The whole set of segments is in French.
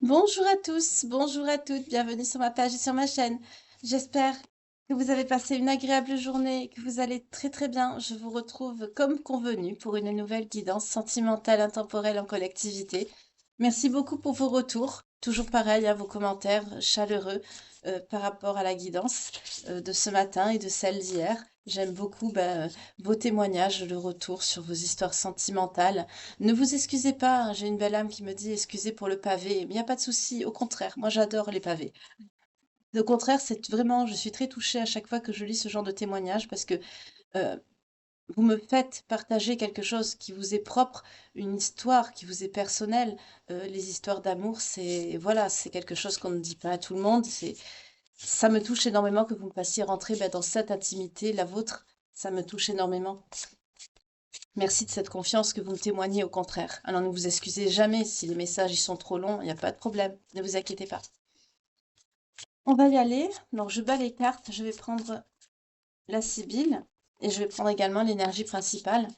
Bonjour à tous, bonjour à toutes, bienvenue sur ma page et sur ma chaîne. J'espère que vous avez passé une agréable journée et que vous allez très très bien. Je vous retrouve comme convenu pour une nouvelle guidance sentimentale intemporelle en collectivité. Merci beaucoup pour vos retours, toujours pareil, à vos commentaires chaleureux par rapport à la guidance de ce matin et de celle d'hier. J'aime beaucoup vos témoignages, le retour sur vos histoires sentimentales. Ne vous excusez pas, hein, j'ai une belle âme qui me dit excusez pour le pavé, mais il n'y a pas de souci, au contraire, moi j'adore les pavés. Au contraire, c'est vraiment, je suis très touchée à chaque fois que je lis ce genre de témoignage parce que euh, vous me faites partager quelque chose qui vous est propre, une histoire qui vous est personnelle. Les histoires d'amour, c'est voilà, c'est quelque chose qu'on ne dit pas à tout le monde. Ça me touche énormément que vous me fassiez rentrer dans cette intimité, la vôtre. Ça me touche énormément. Merci de cette confiance que vous me témoignez au contraire. Alors ne vous excusez jamais si les messages y sont trop longs, il n'y a pas de problème, ne vous inquiétez pas. On va y aller. Donc je bats les cartes, je vais prendre la Sibylle et je vais prendre également l'énergie principale.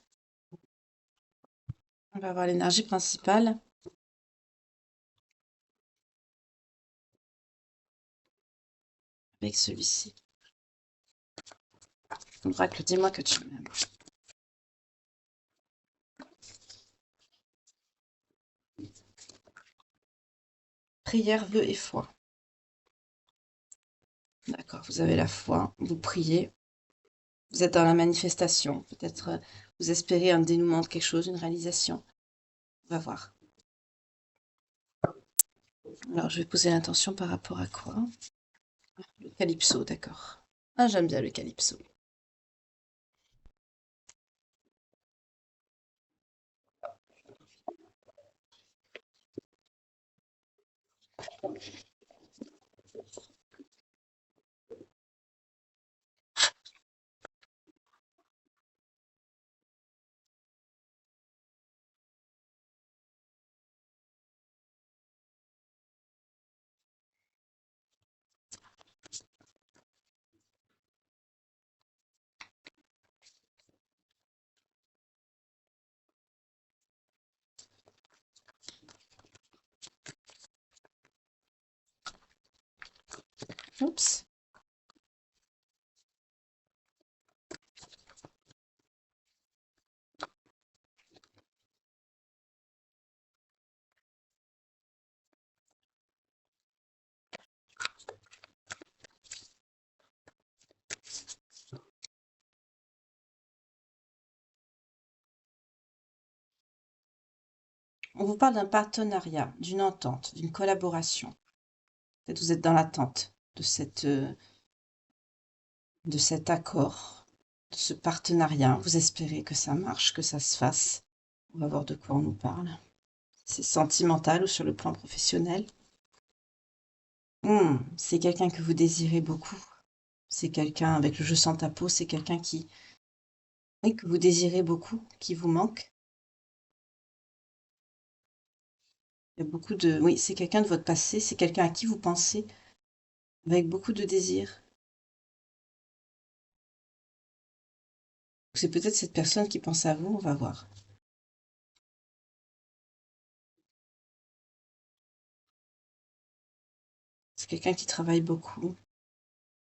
On va avoir l'énergie principale avec celui-ci. Oracle, dis-moi que tu m'aimes. Prière, vœu et foi. D'accord, vous avez la foi, vous priez, vous êtes dans la manifestation. Peut-être vous espérez un dénouement de quelque chose, une réalisation. On va voir. Alors je vais poser l'intention par rapport à quoi? Le calypso, d'accord. Ah, j'aime bien le calypso. Oups. On vous parle d'un partenariat, d'une entente, d'une collaboration. Peut-être vous êtes dans l'attente de cet accord, de ce partenariat. Vous espérez que ça marche, que ça se fasse. On va voir de quoi on nous parle. C'est sentimental ou sur le plan professionnel. C'est quelqu'un que vous désirez beaucoup. C'est quelqu'un avec le jeu sans ta peau, c'est quelqu'un qui, oui, que vous désirez beaucoup, qui vous manque. Il y a beaucoup de, oui, c'est quelqu'un de votre passé, c'est quelqu'un à qui vous pensez avec beaucoup de désir. C'est peut-être cette personne qui pense à vous, on va voir. C'est quelqu'un qui travaille beaucoup,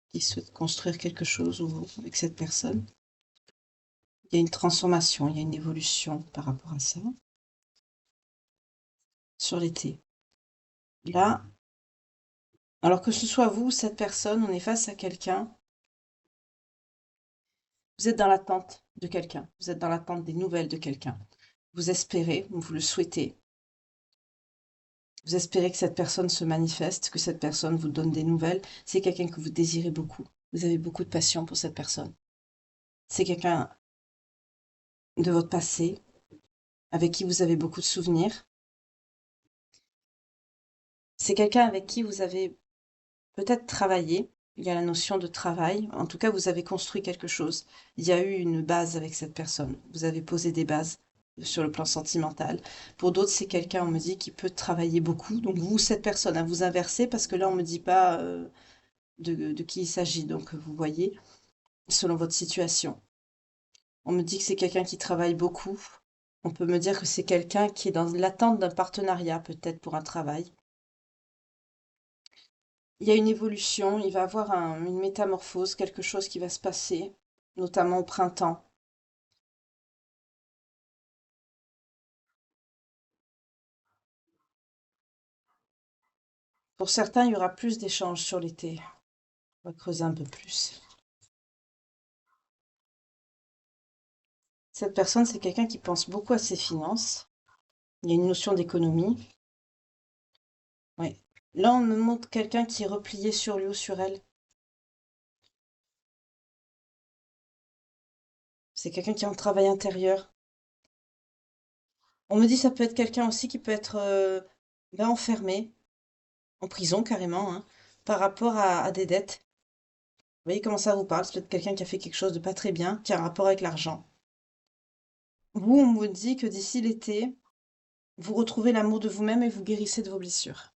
qui souhaite construire quelque chose avec cette personne. Il y a une transformation, il y a une évolution par rapport à ça. Sur l'été. Là, alors que ce soit vous ou cette personne, on est face à quelqu'un. Vous êtes dans l'attente de quelqu'un. Vous êtes dans l'attente des nouvelles de quelqu'un. Vous espérez, vous le souhaitez. Vous espérez que cette personne se manifeste, que cette personne vous donne des nouvelles. C'est quelqu'un que vous désirez beaucoup. Vous avez beaucoup de passion pour cette personne. C'est quelqu'un de votre passé, avec qui vous avez beaucoup de souvenirs. C'est quelqu'un avec qui vous avez peut-être travaillé. Il y a la notion de travail. En tout cas, vous avez construit quelque chose. Il y a eu une base avec cette personne. Vous avez posé des bases sur le plan sentimental. Pour d'autres, c'est quelqu'un, on me dit, qui peut travailler beaucoup. Donc vous, cette personne, à vous inverser, parce que là, on me dit pas de qui il s'agit. Donc vous voyez, selon votre situation. On me dit que c'est quelqu'un qui travaille beaucoup. On peut me dire que c'est quelqu'un qui est dans l'attente d'un partenariat, peut-être pour un travail. Il y a une évolution, il va avoir une métamorphose, quelque chose qui va se passer, notamment au printemps. Pour certains, il y aura plus d'échanges sur l'été. On va creuser un peu plus. Cette personne, c'est quelqu'un qui pense beaucoup à ses finances. Il y a une notion d'économie. Oui. Là, on me montre quelqu'un qui est replié sur lui ou sur elle. C'est quelqu'un qui a un travail intérieur. On me dit ça peut être quelqu'un aussi qui peut être ben, enfermé, en prison carrément, hein, par rapport à des dettes. Vous voyez comment ça vous parle? C'est peut-être quelqu'un qui a fait quelque chose de pas très bien, qui a un rapport avec l'argent. Vous, on me dit que d'ici l'été, vous retrouvez l'amour de vous-même et vous guérissez de vos blessures.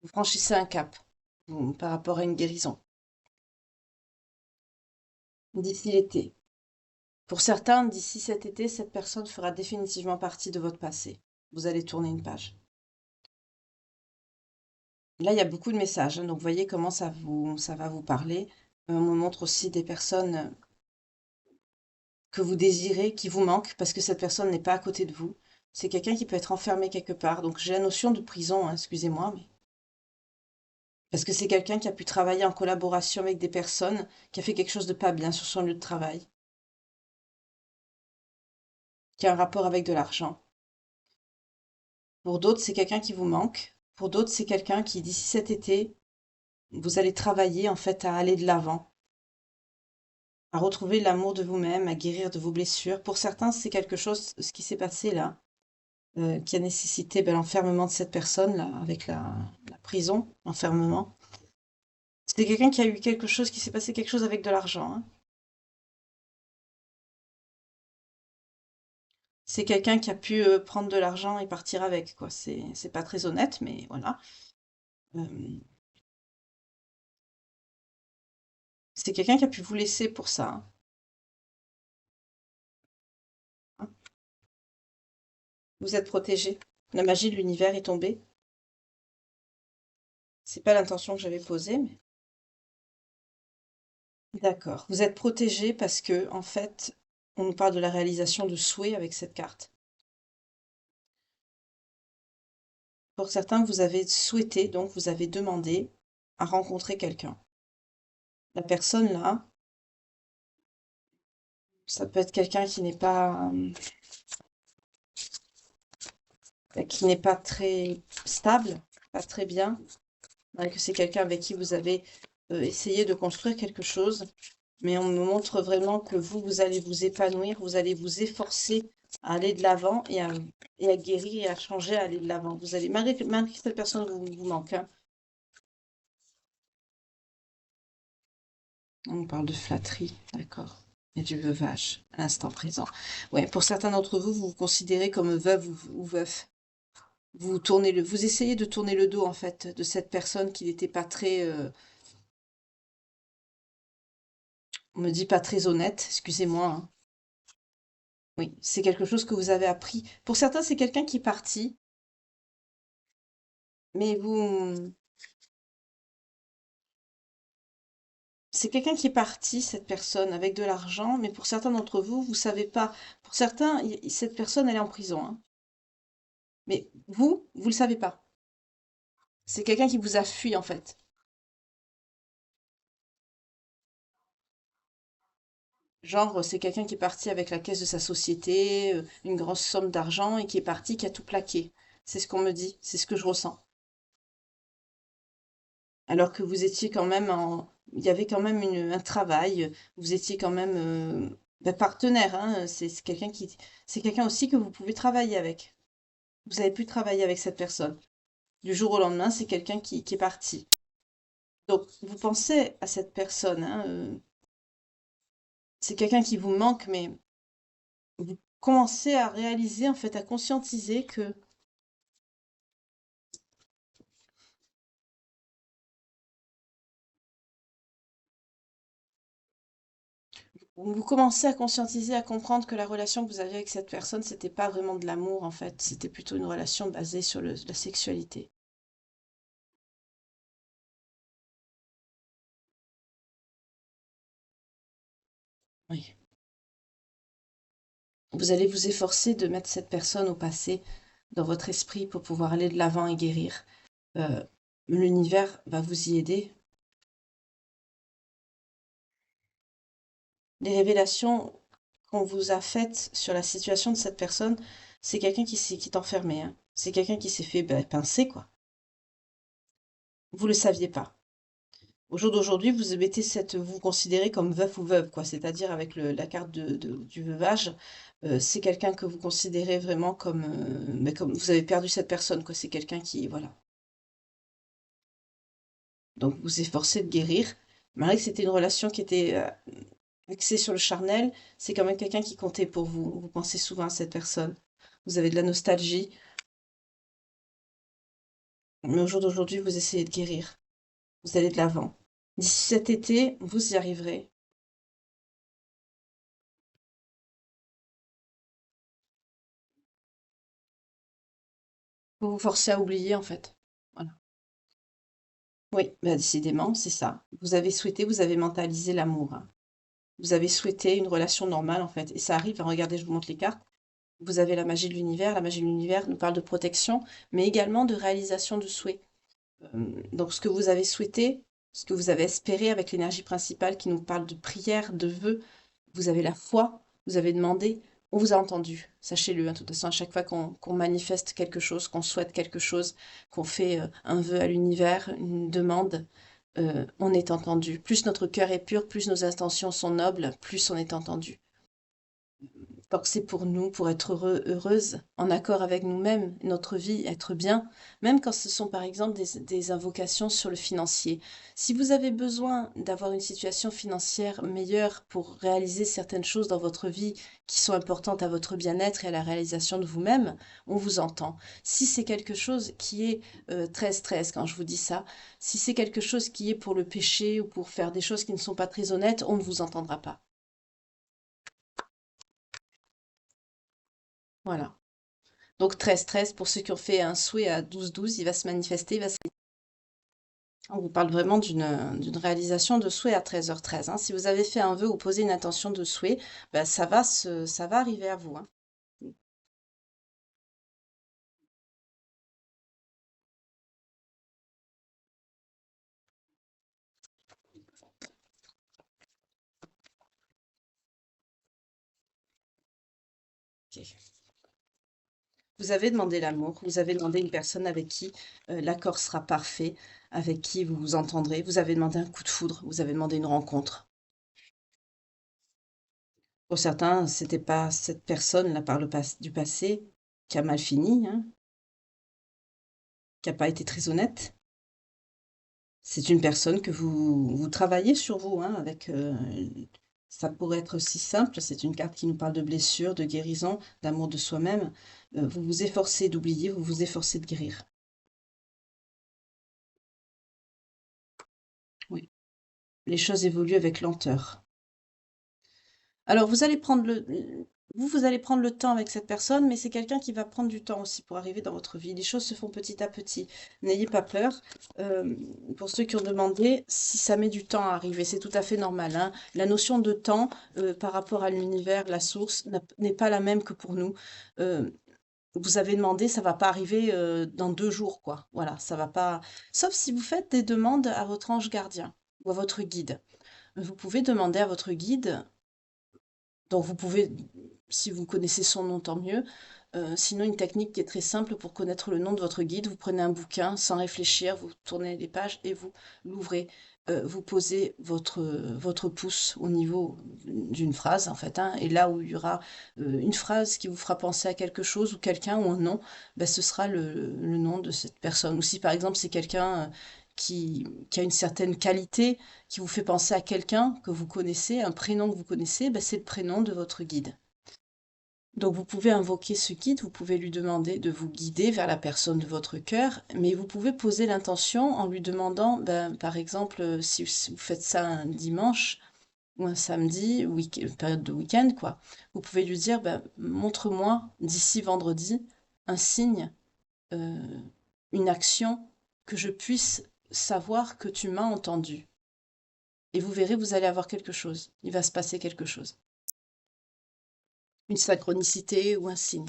Vous franchissez un cap par rapport à une guérison. D'ici l'été. Pour certains, d'ici cet été, cette personne fera définitivement partie de votre passé. Vous allez tourner une page. Là, il y a beaucoup de messages, hein, donc voyez comment ça va vous parler. On me montre aussi des personnes que vous désirez, qui vous manquent, parce que cette personne n'est pas à côté de vous. C'est quelqu'un qui peut être enfermé quelque part. Donc j'ai la notion de prison, hein, excusez-moi, mais parce que c'est quelqu'un qui a pu travailler en collaboration avec des personnes, qui a fait quelque chose de pas bien sur son lieu de travail, qui a un rapport avec de l'argent. Pour d'autres, c'est quelqu'un qui vous manque. Pour d'autres, c'est quelqu'un qui, d'ici cet été, vous allez travailler en fait à aller de l'avant, à retrouver l'amour de vous-même, à guérir de vos blessures. Pour certains, c'est quelque chose, ce qui s'est passé là, qui a nécessité ben, l'enfermement de cette personne-là, avec la prison, l'enfermement. C'était quelqu'un qui a eu quelque chose, qui s'est passé quelque chose avec de l'argent, hein. C'est quelqu'un qui a pu prendre de l'argent et partir avec, quoi. C'est pas très honnête, mais voilà. Euh, c'est quelqu'un qui a pu vous laisser pour ça, hein. Vous êtes protégé. La magie de l'univers est tombée. C'est pas l'intention que j'avais posée, mais d'accord. Vous êtes protégé parce que, en fait, on nous parle de la réalisation de souhaits avec cette carte. Pour certains, vous avez souhaité, donc vous avez demandé à rencontrer quelqu'un. La personne là, ça peut être quelqu'un qui n'est pas très stable, pas très bien, que c'est quelqu'un avec qui vous avez essayé de construire quelque chose, mais on me montre vraiment que vous allez vous épanouir, vous allez vous efforcer à aller de l'avant et à guérir et à changer, à aller de l'avant. Vous allez, malgré que cette personne vous manque, hein. On parle de flatterie, d'accord. Et du veuvage, à l'instant présent. Ouais, pour certains d'entre vous, vous vous considérez comme veuve ou veuf. Vous essayez de tourner le dos, en fait, de cette personne qui n'était pas très, on me dit pas très honnête, excusez-moi, hein. Oui, c'est quelque chose que vous avez appris. Pour certains, c'est quelqu'un qui est parti, mais c'est quelqu'un qui est parti, cette personne, avec de l'argent, mais pour certains d'entre vous, vous savez pas. Pour certains, cette personne, elle est en prison, hein. Mais vous le savez pas. C'est quelqu'un qui vous a fui, en fait. Genre, c'est quelqu'un qui est parti avec la caisse de sa société, une grosse somme d'argent, et qui est parti, qui a tout plaqué. C'est ce qu'on me dit, c'est ce que je ressens. Alors que vous étiez quand même il y avait quand même un travail, vous étiez quand même ben, partenaire, hein. C'est quelqu'un c'est quelqu'un aussi que vous pouvez travailler avec. Vous avez pu travailler avec cette personne. Du jour au lendemain, c'est quelqu'un qui est parti. Donc, vous pensez à cette personne, hein, c'est quelqu'un qui vous manque, mais vous commencez à réaliser, en fait, à conscientiser que vous commencez à conscientiser, à comprendre que la relation que vous aviez avec cette personne, c'était pas vraiment de l'amour, en fait. C'était plutôt une relation basée sur la sexualité. Oui. Vous allez vous efforcer de mettre cette personne au passé dans votre esprit pour pouvoir aller de l'avant et guérir. Euh, L'univers va vous y aider. Les révélations qu'on vous a faites sur la situation de cette personne, c'est quelqu'un qui est enfermé, hein. C'est quelqu'un qui s'est fait pincer, quoi. Vous le saviez pas. Au jour d'aujourd'hui, vous vous considérez comme veuf ou veuve, quoi. C'est-à-dire avec la carte du veuvage, c'est quelqu'un que vous considérez vraiment comme, mais comme vous avez perdu cette personne, quoi. C'est quelqu'un qui, voilà. Donc vous vous efforcez de guérir. Malgré que c'était une relation qui était axée sur le charnel, c'est quand même quelqu'un qui comptait pour vous. Vous pensez souvent à cette personne. Vous avez de la nostalgie, mais au jour d'aujourd'hui, vous essayez de guérir. Vous allez de l'avant. D'ici cet été, vous y arriverez. Vous vous forcez à oublier, en fait. Voilà. Oui, bah, décidément, c'est ça. Vous avez souhaité, vous avez mentalisé l'amour, hein. Vous avez souhaité une relation normale, en fait. Et ça arrive, hein, regardez, je vous montre les cartes. Vous avez la magie de l'univers. La magie de l'univers nous parle de protection, mais également de réalisation de souhaits. Donc, ce que vous avez souhaité, ce que vous avez espéré avec l'énergie principale qui nous parle de prière, de vœux, vous avez la foi, vous avez demandé, on vous a entendu. Sachez-le, hein, de toute façon, à chaque fois qu'on manifeste quelque chose, qu'on souhaite quelque chose, qu'on fait un vœu à l'univers, une demande, on est entendu. Plus notre cœur est pur, plus nos intentions sont nobles, plus on est entendu. Tant que c'est pour nous, pour être heureux, heureuse, en accord avec nous-mêmes, notre vie, être bien, même quand ce sont par exemple des invocations sur le financier. Si vous avez besoin d'avoir une situation financière meilleure pour réaliser certaines choses dans votre vie qui sont importantes à votre bien-être et à la réalisation de vous-même, on vous entend. Si c'est quelque chose qui est très stress, quand je vous dis ça, si c'est quelque chose qui est pour le péché ou pour faire des choses qui ne sont pas très honnêtes, on ne vous entendra pas. Voilà. Donc 13-13, pour ceux qui ont fait un souhait à 12-12, il va se manifester, on vous parle vraiment d'une réalisation de souhait à 13h13, hein. Si vous avez fait un vœu ou posé une intention de souhait, ben, ça va arriver à vous, hein. Ok. Vous avez demandé l'amour, vous avez demandé une personne avec qui l'accord sera parfait, avec qui vous vous entendrez, vous avez demandé un coup de foudre, vous avez demandé une rencontre. Pour certains, c'était pas cette personne-là du passé qui a mal fini, hein, qui n'a pas été très honnête. C'est une personne que vous travaillez sur vous, hein, avec, ça pourrait être aussi simple, c'est une carte qui nous parle de blessures, de guérison, d'amour de soi-même. Vous vous efforcez d'oublier, vous vous efforcez de guérir. Oui, les choses évoluent avec lenteur. Alors vous allez prendre le temps avec cette personne, mais c'est quelqu'un qui va prendre du temps aussi pour arriver dans votre vie. Les choses se font petit à petit. N'ayez pas peur. Euh, pour ceux qui ont demandé, si ça met du temps à arriver, c'est tout à fait normal, hein. La notion de temps par rapport à l'univers, la source, n'est pas la même que pour nous. Euh, Vous avez demandé, ça va pas arriver dans 2 jours, quoi. Voilà, ça va pas. Sauf si vous faites des demandes à votre ange gardien ou à votre guide. Vous pouvez demander à votre guide, donc vous pouvez, si vous connaissez son nom, tant mieux. Sinon, une technique qui est très simple pour connaître le nom de votre guide, vous prenez un bouquin sans réfléchir, vous tournez les pages et vous l'ouvrez. Vous posez votre pouce au niveau d'une phrase, en fait, hein, et là où il y aura une phrase qui vous fera penser à quelque chose ou quelqu'un ou un nom, ben, ce sera le nom de cette personne. Ou si par exemple c'est quelqu'un qui a une certaine qualité, qui vous fait penser à quelqu'un que vous connaissez, un prénom que vous connaissez, ben, c'est le prénom de votre guide. Donc vous pouvez invoquer ce guide, vous pouvez lui demander de vous guider vers la personne de votre cœur, mais vous pouvez poser l'intention en lui demandant, ben, par exemple, si vous faites ça un dimanche ou un samedi, période de week-end, quoi, vous pouvez lui dire, ben, montre-moi d'ici vendredi un signe, euh, une action que je puisse savoir que tu m'as entendu. Et vous verrez, vous allez avoir quelque chose. Il va se passer quelque chose. Une synchronicité ou un signe.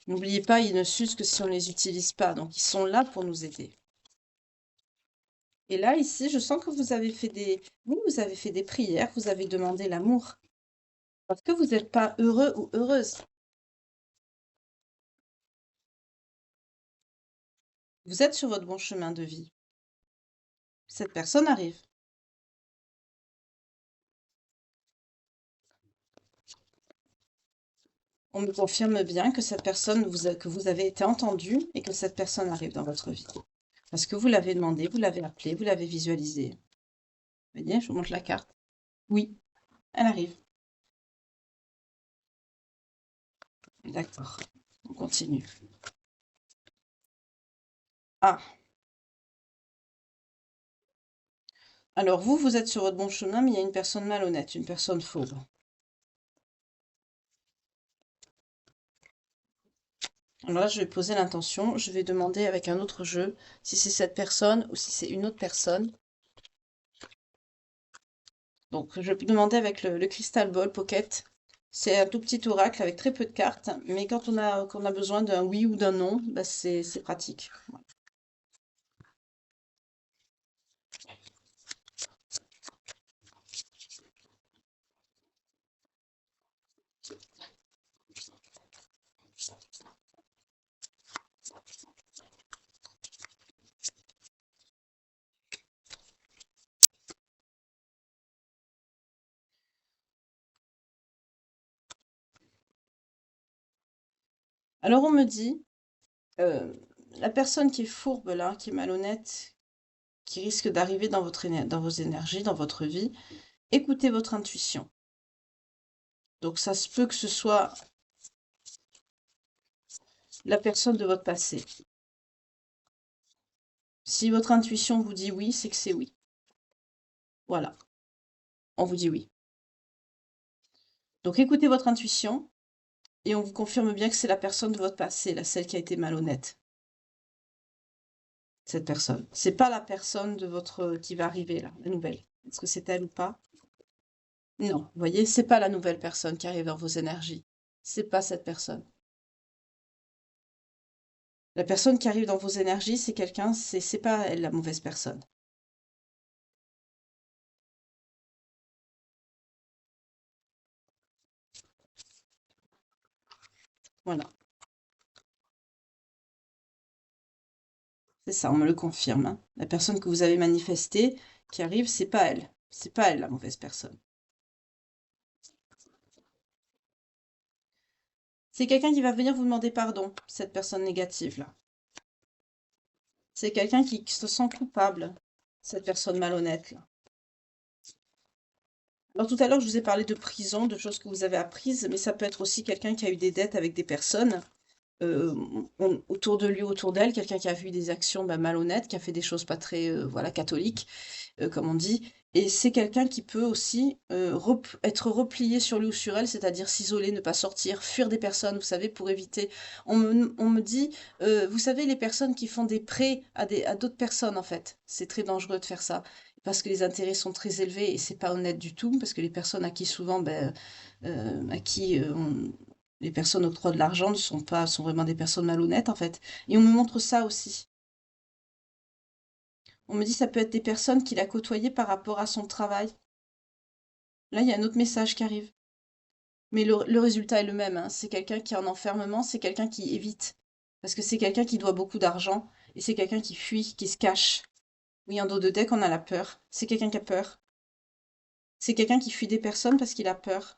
N'oubliez pas, ils ne s'usent que si on ne les utilise pas. Donc, ils sont là pour nous aider. Et là, ici, je sens que vous avez fait vous avez fait des prières, vous avez demandé l'amour. Parce que vous n'êtes pas heureux ou heureuse. Vous êtes sur votre bon chemin de vie. Cette personne arrive. On me confirme bien que cette personne, que vous avez été entendu et que cette personne arrive dans votre vie. Parce que vous l'avez demandé, vous l'avez appelé, vous l'avez visualisé. Vous voyez, je vous montre la carte. Oui, elle arrive. D'accord. On continue. Ah. Alors vous êtes sur votre bon chemin, mais il y a une personne malhonnête, une personne fauve. Alors là, je vais poser l'intention. Je vais demander avec un autre jeu si c'est cette personne ou si c'est une autre personne. Donc, je vais demander avec le Crystal Ball Pocket. C'est un tout petit oracle avec très peu de cartes, mais quand on a besoin d'un oui ou d'un non, bah c'est pratique. Voilà. Alors, on me dit, euh, la personne qui est fourbe là, qui est malhonnête, qui risque d'arriver dans dans vos énergies, dans votre vie, écoutez votre intuition. Donc, ça se peut que ce soit la personne de votre passé. Si votre intuition vous dit oui, c'est que c'est oui. Voilà, on vous dit oui. Donc écoutez votre intuition et on vous confirme bien que c'est la personne de votre passé, celle qui a été malhonnête. Cette personne. C'est pas la personne de votre qui va arriver là, la nouvelle. Est-ce que c'est elle ou pas? Non, vous voyez, c'est pas la nouvelle personne qui arrive dans vos énergies. C'est pas cette personne. La personne qui arrive dans vos énergies, c'est quelqu'un, c'est pas elle la mauvaise personne. Voilà, c'est ça, on me le confirme, hein. La personne que vous avez manifestée qui arrive, c'est pas elle. C'est pas elle la mauvaise personne. C'est quelqu'un qui va venir vous demander pardon, cette personne négative-là. C'est quelqu'un qui se sent coupable, cette personne malhonnête-là. Alors tout à l'heure, je vous ai parlé de prison, de choses que vous avez apprises, mais ça peut être aussi quelqu'un qui a eu des dettes avec des personnes euh, autour de lui, autour d'elle, quelqu'un qui a vu des actions malhonnêtes, qui a fait des choses pas très voilà, catholiques, comme on dit. Et c'est quelqu'un qui peut aussi être replié sur lui ou sur elle, c'est-à-dire s'isoler, ne pas sortir, fuir des personnes, vous savez, pour éviter. On me dit, vous savez, les personnes qui font des prêts à d'autres personnes, en fait, c'est très dangereux de faire ça. Parce que les intérêts sont très élevés et c'est pas honnête du tout, parce que les personnes à qui souvent, à qui les personnes octroient de l'argent ne sont pas, sont vraiment des personnes malhonnêtes en fait. Et on me montre ça aussi. On me dit ça peut être des personnes qu'il a côtoyées par rapport à son travail. Là, il y a un autre message qui arrive. Mais le résultat est le même, hein. C'est quelqu'un qui est en enfermement, c'est quelqu'un qui évite. Parce que c'est quelqu'un qui doit beaucoup d'argent et c'est quelqu'un qui fuit, qui se cache. Oui, en dos de deck, on a la peur. C'est quelqu'un qui a peur. C'est quelqu'un qui fuit des personnes parce qu'il a peur.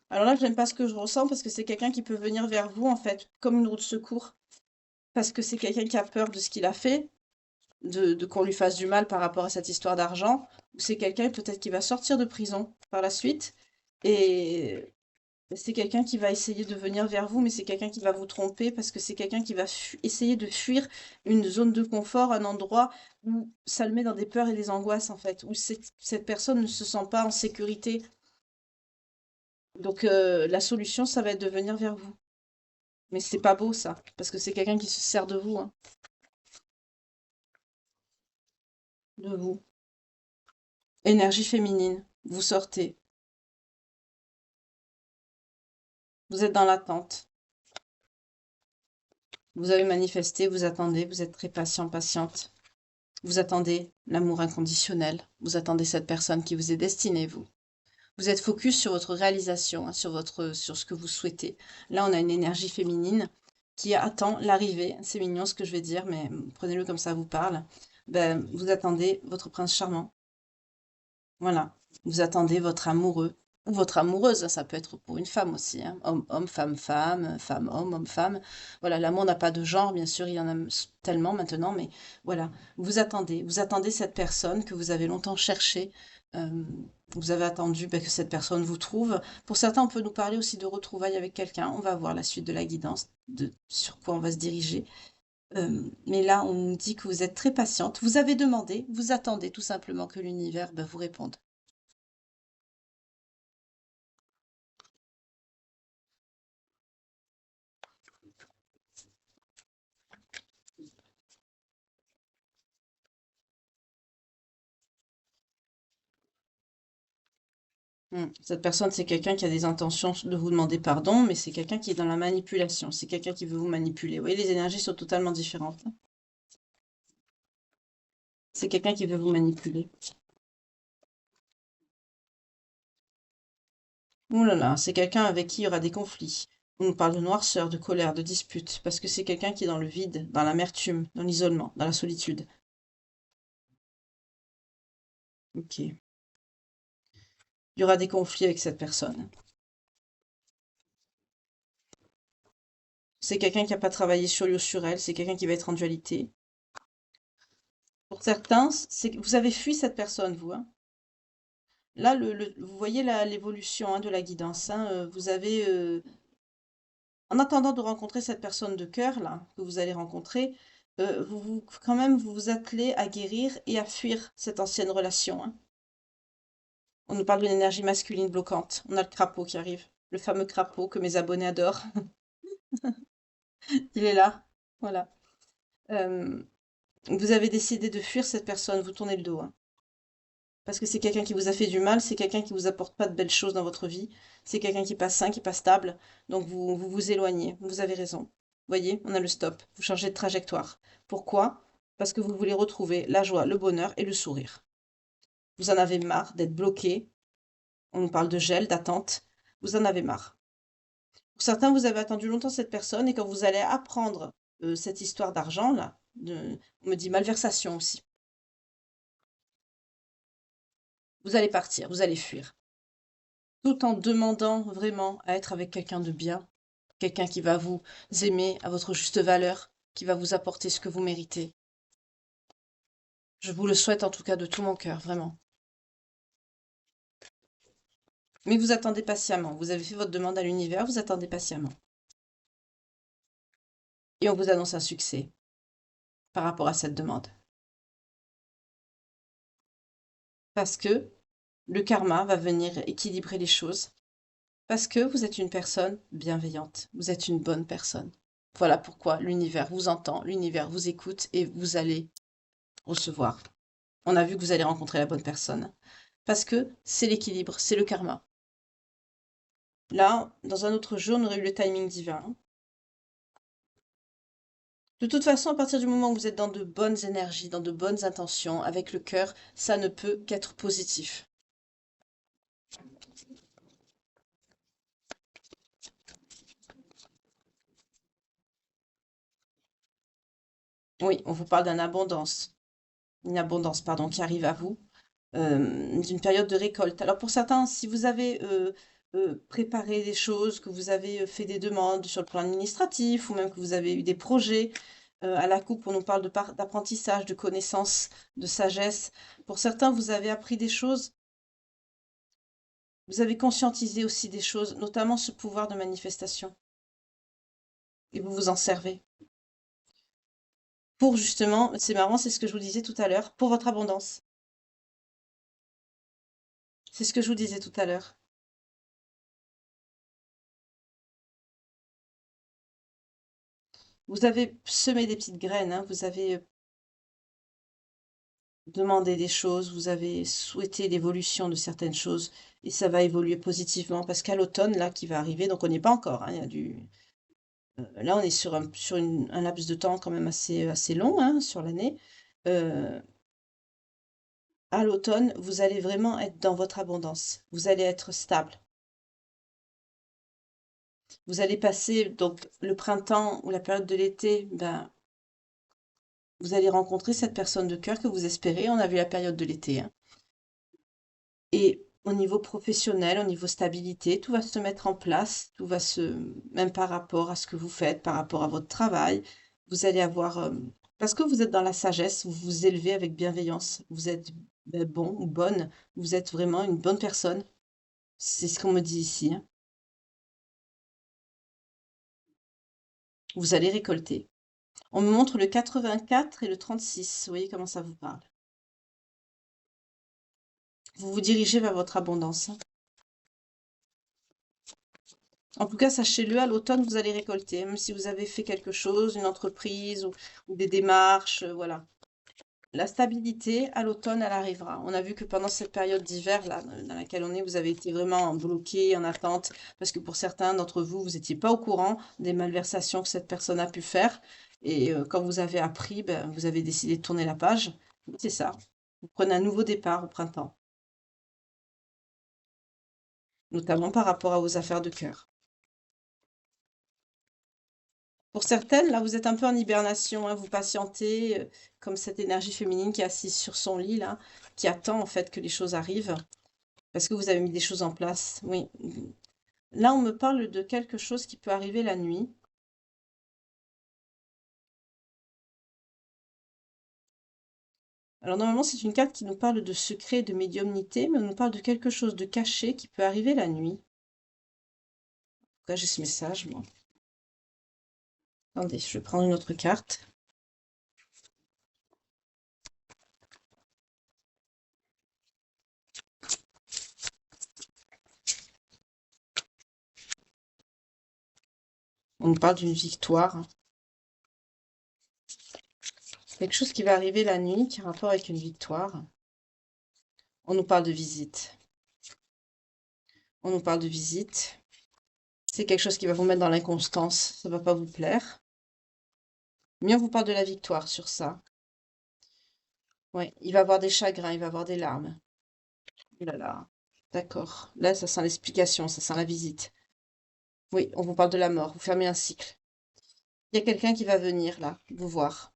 Alors là, j'aime pas ce que je ressens parce que c'est quelqu'un qui peut venir vers vous, en fait, comme une roue de secours. Parce que c'est quelqu'un qui a peur de ce qu'il a fait, de qu'on lui fasse du mal par rapport à cette histoire d'argent, ou c'est quelqu'un peut-être qui va sortir de prison par la suite, et c'est quelqu'un qui va essayer de venir vers vous, mais c'est quelqu'un qui va vous tromper parce que c'est quelqu'un qui va essayer de fuir une zone de confort, un endroit où ça le met dans des peurs et des angoisses, en fait, où cette personne ne se sent pas en sécurité. Donc la solution, ça va être de venir vers vous. Mais c'est pas beau ça, parce que c'est quelqu'un qui se sert de vous, hein, de vous. Énergie féminine, vous sortez, vous êtes dans l'attente, vous avez manifesté, vous attendez, vous êtes très patient, patiente. Vous attendez l'amour inconditionnel, vous attendez cette personne qui vous est destinée, vous. Vous êtes focus sur votre réalisation, hein, sur ce que vous souhaitez. Là, on a une énergie féminine qui attend l'arrivée. C'est mignon ce que je vais dire, mais prenez-le comme ça vous parle. Ben, vous attendez votre prince charmant. Voilà. Vous attendez votre amoureux ou votre amoureuse. Ça peut être pour une femme aussi, hein. Homme, homme, femme, femme, femme, homme, homme, femme. Voilà, l'amour n'a pas de genre, bien sûr, il y en a tellement maintenant, mais voilà. Vous attendez cette personne que vous avez longtemps cherchée. euh, Vous avez attendu ben, que cette personne vous trouve. Pour certains, on peut nous parler aussi de retrouvailles avec quelqu'un. On va voir la suite de la guidance, de sur quoi on va se diriger. Mais là, on nous dit que vous êtes très patiente. Vous avez demandé, vous attendez tout simplement que l'univers ben, vous réponde. Cette personne, c'est quelqu'un qui a des intentions de vous demander pardon, mais c'est quelqu'un qui est dans la manipulation. C'est quelqu'un qui veut vous manipuler. Vous voyez, les énergies sont totalement différentes, hein. C'est quelqu'un qui veut vous manipuler. Ouh là là, c'est quelqu'un avec qui il y aura des conflits. On nous parle de noirceur, de colère, de dispute, parce que c'est quelqu'un qui est dans le vide, dans l'amertume, dans l'isolement, dans la solitude. Ok. Il y aura des conflits avec cette personne. C'est quelqu'un qui n'a pas travaillé sur lui ou sur elle, c'est quelqu'un qui va être en dualité. Pour certains, c'est que vous avez fui cette personne, vous, hein. Là, vous voyez l'évolution hein, de la guidance, hein, vous avez, en attendant de rencontrer cette personne de cœur, là, que vous allez rencontrer, quand même, vous vous attelez à guérir et à fuir cette ancienne relation, hein. On nous parle d'une énergie masculine bloquante. On a le crapaud qui arrive. Le fameux crapaud que mes abonnés adorent. Il est là. Voilà. Euh, Vous avez décidé de fuir cette personne, vous tournez le dos, hein. Parce que c'est quelqu'un qui vous a fait du mal, c'est quelqu'un qui vous apporte pas de belles choses dans votre vie, c'est quelqu'un qui est pas sain, qui est pas stable, donc vous vous éloignez. Vous avez raison. Vous voyez, on a le stop. Vous changez de trajectoire. Pourquoi? Parce que vous voulez retrouver la joie, le bonheur et le sourire. Vous en avez marre d'être bloqué. On nous parle de gel, d'attente. Vous en avez marre. Pour certains, vous avez attendu longtemps cette personne et quand vous allez apprendre cette histoire d'argent, là, on me dit malversation aussi. Vous allez partir, vous allez fuir. Tout en demandant vraiment à être avec quelqu'un de bien, quelqu'un qui va vous aimer à votre juste valeur, qui va vous apporter ce que vous méritez. Je vous le souhaite en tout cas de tout mon cœur, vraiment. Mais vous attendez patiemment. Vous avez fait votre demande à l'univers, vous attendez patiemment. Et on vous annonce un succès par rapport à cette demande. Parce que le karma va venir équilibrer les choses. Parce que vous êtes une personne bienveillante. Vous êtes une bonne personne. Voilà pourquoi l'univers vous entend, l'univers vous écoute et vous allez recevoir. On a vu que vous allez rencontrer la bonne personne. Parce que c'est l'équilibre, c'est le karma. Là, dans un autre jeu, on aurait eu le timing divin. De toute façon, à partir du moment où vous êtes dans de bonnes énergies, dans de bonnes intentions, avec le cœur, ça ne peut qu'être positif. Oui, on vous parle une abondance, pardon, qui arrive à vous, d'une période de récolte. Alors pour certains, si vous avez préparé des choses, que vous avez fait des demandes sur le plan administratif, ou même que vous avez eu des projets, à la coupe, on nous parle d'apprentissage, de connaissances, de sagesse. Pour certains, vous avez appris des choses, vous avez conscientisé aussi des choses, notamment ce pouvoir de manifestation, et vous vous en servez. Pour justement, c'est marrant, c'est ce que je vous disais tout à l'heure, pour votre abondance. C'est ce que je vous disais tout à l'heure. Vous avez semé des petites graines, hein, vous avez demandé des choses, vous avez souhaité l'évolution de certaines choses, et ça va évoluer positivement, parce qu'à l'automne, là, qui va arriver, donc on n'y est pas encore, hein, il y a là, on est sur un laps de temps quand même assez long, hein, sur l'année. Euh, à l'automne, vous allez vraiment être dans votre abondance, vous allez être stable. Vous allez passer donc le printemps ou la période de l'été, ben, vous allez rencontrer cette personne de cœur que vous espérez. On a vu la période de l'été, hein. Et au niveau professionnel, au niveau stabilité, tout va se mettre en place, même par rapport à ce que vous faites, par rapport à votre travail, vous allez avoir, parce que vous êtes dans la sagesse, vous vous élevez avec bienveillance, vous êtes ben, bon ou bonne, vous êtes vraiment une bonne personne. C'est ce qu'on me dit ici, hein. Vous allez récolter. On me montre le 84 et le 36. Vous voyez comment ça vous parle. Vous vous dirigez vers votre abondance, hein. En tout cas, sachez-le, à l'automne, vous allez récolter, même si vous avez fait quelque chose, une entreprise ou des démarches, voilà. La stabilité, à l'automne, elle arrivera. On a vu que pendant cette période d'hiver, là, dans laquelle on est, vous avez été vraiment bloqué, en attente, parce que pour certains d'entre vous, vous n'étiez pas au courant des malversations que cette personne a pu faire. Et quand vous avez appris, ben, vous avez décidé de tourner la page. C'est ça. Vous prenez un nouveau départ au printemps, notamment par rapport à vos affaires de cœur. Pour certaines, là, vous êtes un peu en hibernation, hein, vous patientez, comme cette énergie féminine qui est assise sur son lit, là, qui attend en fait que les choses arrivent, parce que vous avez mis des choses en place. Oui. Là, on me parle de quelque chose qui peut arriver la nuit. Alors normalement, c'est une carte qui nous parle de secret, de médiumnité, mais on nous parle de quelque chose de caché qui peut arriver la nuit. Pourquoi j'ai ce message, moi? Attendez, je vais prendre une autre carte. On nous parle d'une victoire. Quelque chose qui va arriver la nuit qui a rapport avec une victoire. On nous parle de visite. On nous parle de visite. C'est quelque chose qui va vous mettre dans l'inconstance. Ça va pas vous plaire. Mais on vous parle de la victoire sur ça. Ouais, il va avoir des chagrins, il va avoir des larmes. Oh là là. D'accord. Là, ça sent l'explication, ça sent la visite. Oui, on vous parle de la mort. Vous fermez un cycle. Il y a quelqu'un qui va venir là, vous voir,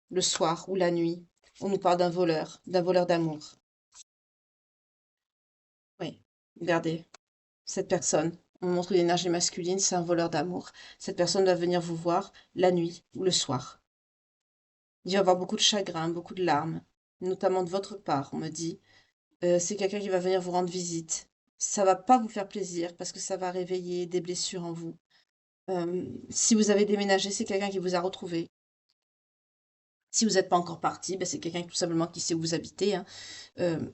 le soir ou la nuit. On nous parle d'un voleur d'amour. Oui, regardez, cette personne, on montre une énergie masculine, c'est un voleur d'amour. Cette personne va venir vous voir la nuit ou le soir. Il va y avoir beaucoup de chagrin, beaucoup de larmes, notamment de votre part, on me dit. C'est quelqu'un qui va venir vous rendre visite. Ça va pas vous faire plaisir parce que ça va réveiller des blessures en vous. Si vous avez déménagé, c'est quelqu'un qui vous a retrouvé. Si vous n'êtes pas encore parti, ben c'est quelqu'un tout simplement qui sait où vous habitez, hein.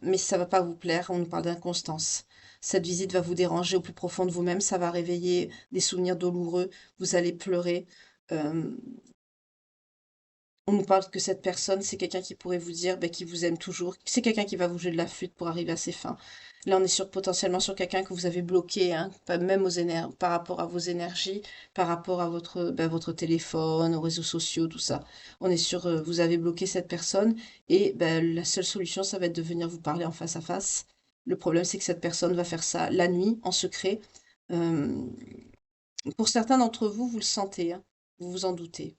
Mais ça va pas vous plaire, on nous parle d'inconstance. Cette visite va vous déranger au plus profond de vous-même, ça va réveiller des souvenirs douloureux, vous allez pleurer. Euh, on nous parle que cette personne, c'est quelqu'un qui pourrait vous dire ben, qu'il vous aime toujours, c'est quelqu'un qui va vous jouer de la flûte pour arriver à ses fins. Là, on est potentiellement sur quelqu'un que vous avez bloqué, hein, même par rapport à vos énergies, par rapport à votre téléphone, aux réseaux sociaux, tout ça. On est sur, vous avez bloqué cette personne et ben, la seule solution, ça va être de venir vous parler en face à face. Le problème, c'est que cette personne va faire ça la nuit, en secret. Euh, pour certains d'entre vous, vous le sentez, hein, vous vous en doutez.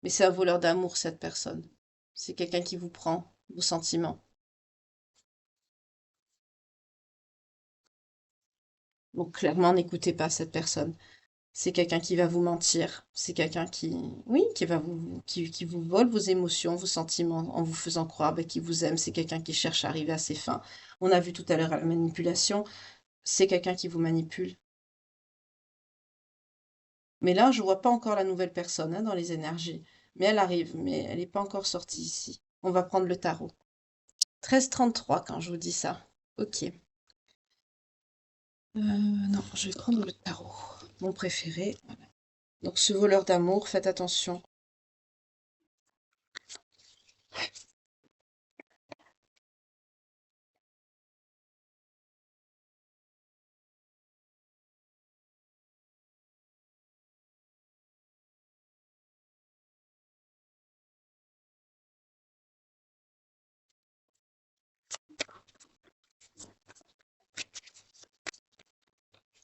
Mais c'est un voleur d'amour, cette personne. C'est quelqu'un qui vous prend vos sentiments. Donc clairement, n'écoutez pas cette personne. C'est quelqu'un qui va vous mentir. C'est quelqu'un oui, qui vous vole vos émotions, vos sentiments, en vous faisant croire qu'il vous aime. C'est quelqu'un qui cherche à arriver à ses fins. On a vu tout à l'heure la manipulation. C'est quelqu'un qui vous manipule. Mais là, je vois pas encore la nouvelle personne, hein, dans les énergies. Mais elle arrive, mais elle n'est pas encore sortie ici. On va prendre le tarot. 1333 quand je vous dis ça. Ok. Non, je vais prendre le tarot. Mon préféré. Voilà. Donc ce voleur d'amour, faites attention.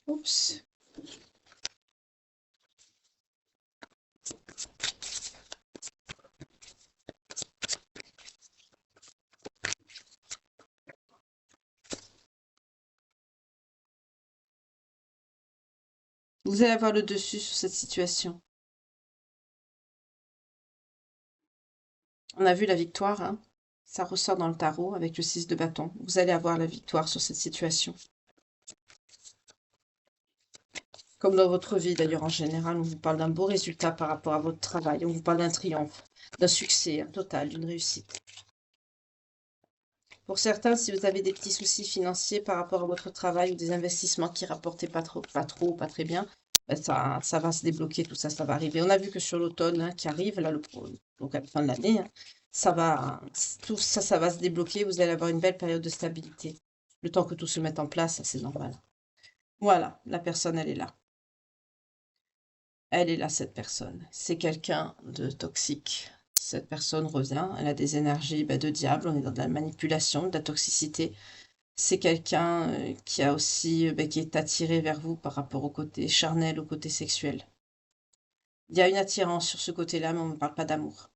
Oups. Vous allez avoir le dessus sur cette situation. On a vu la victoire, hein. Ça ressort dans le tarot avec le 6 de bâton. Vous allez avoir la victoire sur cette situation. Comme dans votre vie d'ailleurs en général, on vous parle d'un beau résultat par rapport à votre travail. On vous parle d'un triomphe, d'un succès total, d'une réussite. Pour certains, si vous avez des petits soucis financiers par rapport à votre travail ou des investissements qui rapportaient pas très bien, ben ça va se débloquer, tout ça, ça va arriver. On a vu que sur l'automne hein, qui arrive, là, donc à la fin de l'année, hein, tout ça, ça va se débloquer. Vous allez avoir une belle période de stabilité. Le temps que tout se mette en place, ça, c'est normal. Voilà, la personne, elle est là. Elle est là, cette personne. C'est quelqu'un de toxique. Cette personne revient, elle a des énergies de diable, on est dans de la manipulation, de la toxicité. C'est quelqu'un qui a aussi, qui est attiré vers vous par rapport au côté charnel, au côté sexuel. Il y a une attirance sur ce côté-là, mais on ne parle pas d'amour.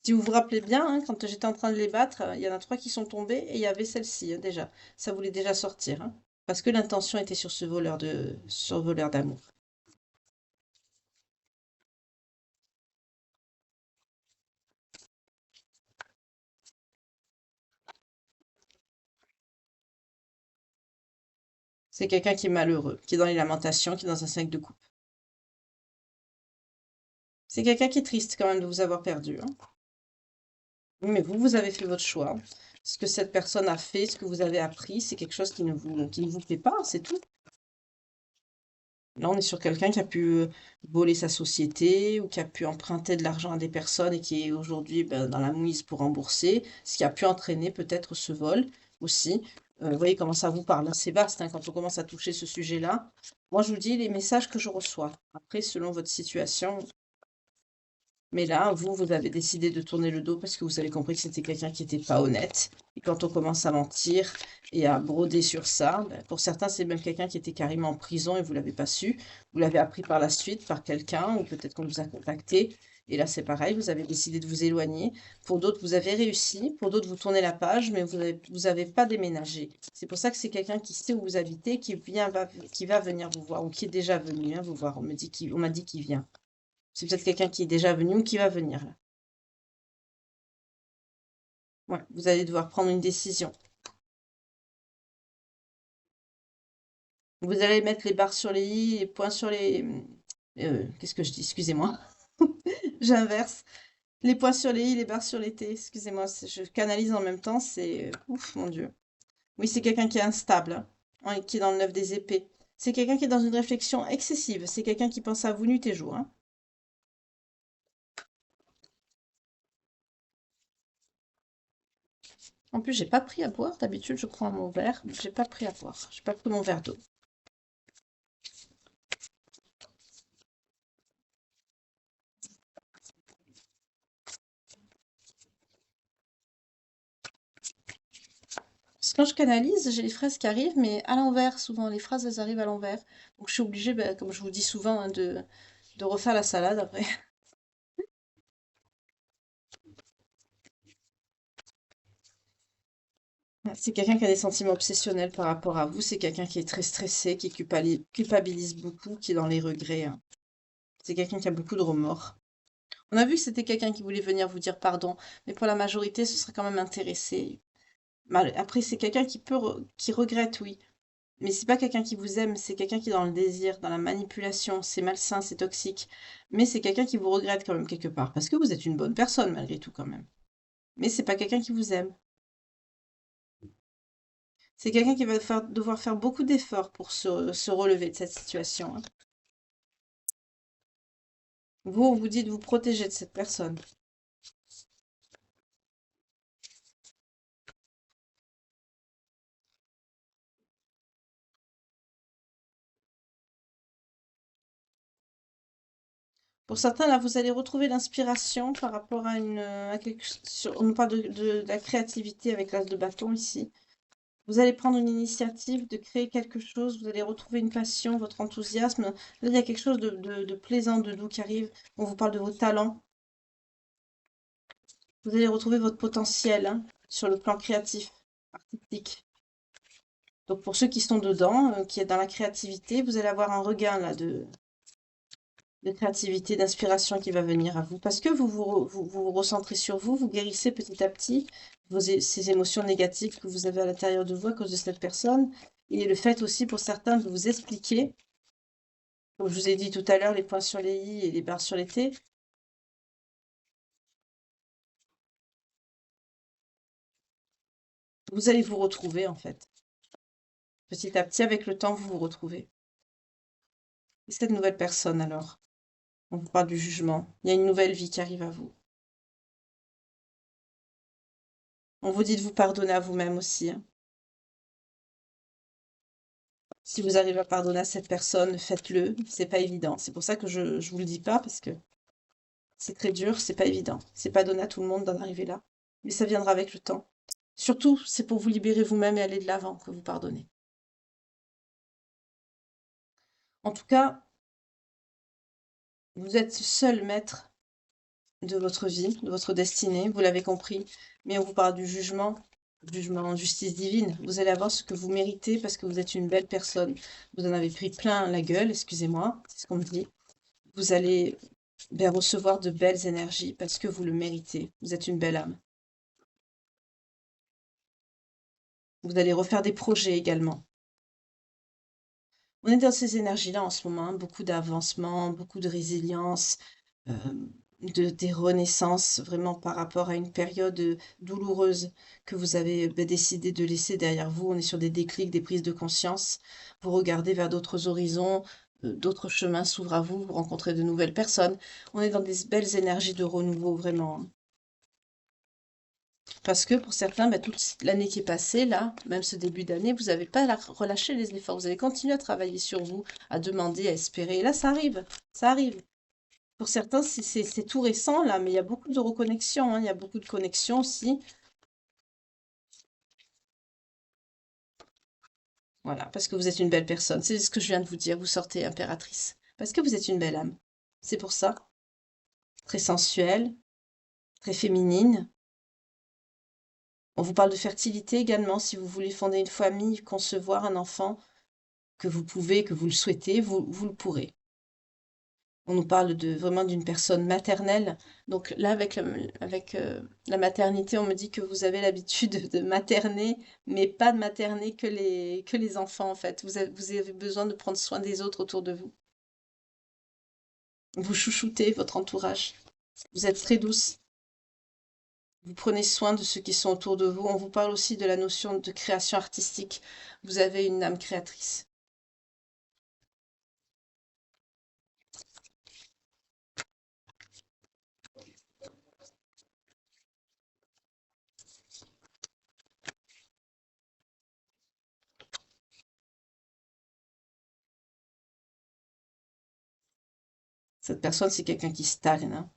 Si vous vous rappelez bien, hein, quand j'étais en train de les battre, il y en a 3 qui sont tombés et il y avait celle-ci hein, déjà. Ça voulait déjà sortir, hein, parce que l'intention était sur ce voleur d'amour. C'est quelqu'un qui est malheureux, qui est dans les lamentations, qui est dans un 5 de coupe. C'est quelqu'un qui est triste quand même de vous avoir perdu, hein. Mais vous avez fait votre choix. Ce que cette personne a fait, ce que vous avez appris, c'est quelque chose qui ne vous plaît pas, c'est tout. Là, on est sur quelqu'un qui a pu voler sa société ou qui a pu emprunter de l'argent à des personnes et qui est aujourd'hui dans la mouise pour rembourser, ce qui a pu entraîner peut-être ce vol aussi. Vous voyez comment ça vous parle, hein, c'est vaste hein, quand on commence à toucher ce sujet-là. Moi, je vous dis les messages que je reçois. Après, selon votre situation, mais là, vous avez décidé de tourner le dos parce que vous avez compris que c'était quelqu'un qui n'était pas honnête. Et quand on commence à mentir et à broder sur ça, pour certains, c'est même quelqu'un qui était carrément en prison et vous l'avez pas su. Vous l'avez appris par la suite par quelqu'un ou peut-être qu'on vous a contacté. Et là, c'est pareil, vous avez décidé de vous éloigner. Pour d'autres, vous avez réussi. Pour d'autres, vous tournez la page, mais vous avez pas déménagé. C'est pour ça que c'est quelqu'un qui sait où vous habitez, qui va venir vous voir ou qui est déjà venu hein, vous voir. On m'a dit qu'il vient. C'est peut-être quelqu'un qui est déjà venu ou qui va venir là. Ouais, vous allez devoir prendre une décision. Vous allez mettre les barres sur les i, les points sur les... qu'est-ce que je dis? Excusez-moi. J'inverse. Les points sur les i, les barres sur les t. Excusez-moi, je canalise en même temps, c'est... Ouf, mon Dieu. Oui, c'est quelqu'un qui est instable, hein, ouais, qui est dans le neuf des épées. C'est quelqu'un qui est dans une réflexion excessive. C'est quelqu'un qui pense à vous nuit et jour, hein. En plus, j'ai pas pris à boire. D'habitude, je prends mon verre. J'ai pas pris à boire. J'ai pas pris mon verre d'eau. Parce que quand je canalise, j'ai les phrases qui arrivent, mais à l'envers. Souvent, les phrases, elles arrivent à l'envers. Donc, je suis obligée, comme je vous dis souvent, hein, de refaire la salade après. C'est quelqu'un qui a des sentiments obsessionnels par rapport à vous. C'est quelqu'un qui est très stressé, qui culpabilise beaucoup, qui est dans les regrets, hein. C'est quelqu'un qui a beaucoup de remords. On a vu que c'était quelqu'un qui voulait venir vous dire pardon, mais pour la majorité, ce serait quand même intéressé. Après, c'est quelqu'un qui regrette, oui. Mais c'est pas quelqu'un qui vous aime, c'est quelqu'un qui est dans le désir, dans la manipulation, c'est malsain, c'est toxique. Mais c'est quelqu'un qui vous regrette quand même quelque part, parce que vous êtes une bonne personne malgré tout quand même. Mais c'est pas quelqu'un qui vous aime. C'est quelqu'un qui va devoir faire beaucoup d'efforts pour se relever de cette situation, hein. Vous, vous dites vous protéger de cette personne. Pour certains, là, vous allez retrouver l'inspiration par rapport à à quelque on nous parle de la créativité avec l'as de bâton ici. Vous allez prendre une initiative de créer quelque chose, vous allez retrouver une passion, votre enthousiasme. Là, il y a quelque chose de plaisant, de doux qui arrive. On vous parle de vos talents. Vous allez retrouver votre potentiel, hein, sur le plan créatif, artistique. Donc pour ceux qui sont dedans, qui est dans la créativité, vous allez avoir un regain là de créativité, d'inspiration qui va venir à vous. Parce que vous recentrez sur vous, vous guérissez petit à petit ces émotions négatives que vous avez à l'intérieur de vous à cause de cette personne. Et le fait aussi pour certains de vous expliquer, comme je vous ai dit tout à l'heure, les points sur les i et les barres sur les t. Vous allez vous retrouver en fait. Petit à petit, avec le temps, vous vous retrouvez. Et cette nouvelle personne alors, on vous parle du jugement. Il y a une nouvelle vie qui arrive à vous. On vous dit de vous pardonner à vous-même aussi, hein. Si vous arrivez à pardonner à cette personne, faites-le. C'est pas évident. C'est pour ça que je vous le dis pas, parce que c'est très dur, c'est pas évident. C'est pas donné à tout le monde d'en arriver là. Mais ça viendra avec le temps. Surtout, c'est pour vous libérer vous-même et aller de l'avant que vous pardonnez. En tout cas, vous êtes seul maître de votre vie, de votre destinée, vous l'avez compris. Mais on vous parle du jugement en justice divine. Vous allez avoir ce que vous méritez parce que vous êtes une belle personne. Vous en avez pris plein la gueule, excusez-moi, c'est ce qu'on me dit. Vous allez recevoir de belles énergies parce que vous le méritez. Vous êtes une belle âme. Vous allez refaire des projets également. On est dans ces énergies-là en ce moment, hein, beaucoup d'avancement, beaucoup de résilience, euh, des renaissances, vraiment par rapport à une période douloureuse que vous avez décidé de laisser derrière vous. On est sur des déclics, des prises de conscience. Vous regardez vers d'autres horizons, d'autres chemins s'ouvrent à vous, vous rencontrez de nouvelles personnes. On est dans des belles énergies de renouveau, vraiment, hein. Parce que pour certains, toute l'année qui est passée, là, même ce début d'année, vous n'avez pas relâché les efforts. Vous avez continué à travailler sur vous, à demander, à espérer. Et là, ça arrive. Ça arrive. Pour certains, c'est tout récent, là, mais il y a beaucoup de reconnexions, hein, il y a beaucoup de connexions aussi. Voilà, parce que vous êtes une belle personne. C'est ce que je viens de vous dire. Vous sortez impératrice. Parce que vous êtes une belle âme. C'est pour ça. Très sensuelle, très féminine. On vous parle de fertilité également. Si vous voulez fonder une famille, concevoir un enfant, que vous pouvez, que vous le souhaitez, vous le pourrez. On nous parle vraiment d'une personne maternelle. Donc là, avec la maternité, on me dit que vous avez l'habitude de materner, mais pas de materner que les enfants, en fait. Vous avez besoin de prendre soin des autres autour de vous. Vous chouchoutez votre entourage. Vous êtes très douce. Vous prenez soin de ceux qui sont autour de vous. On vous parle aussi de la notion de création artistique. Vous avez une âme créatrice. Cette personne, c'est quelqu'un qui stagne, hein.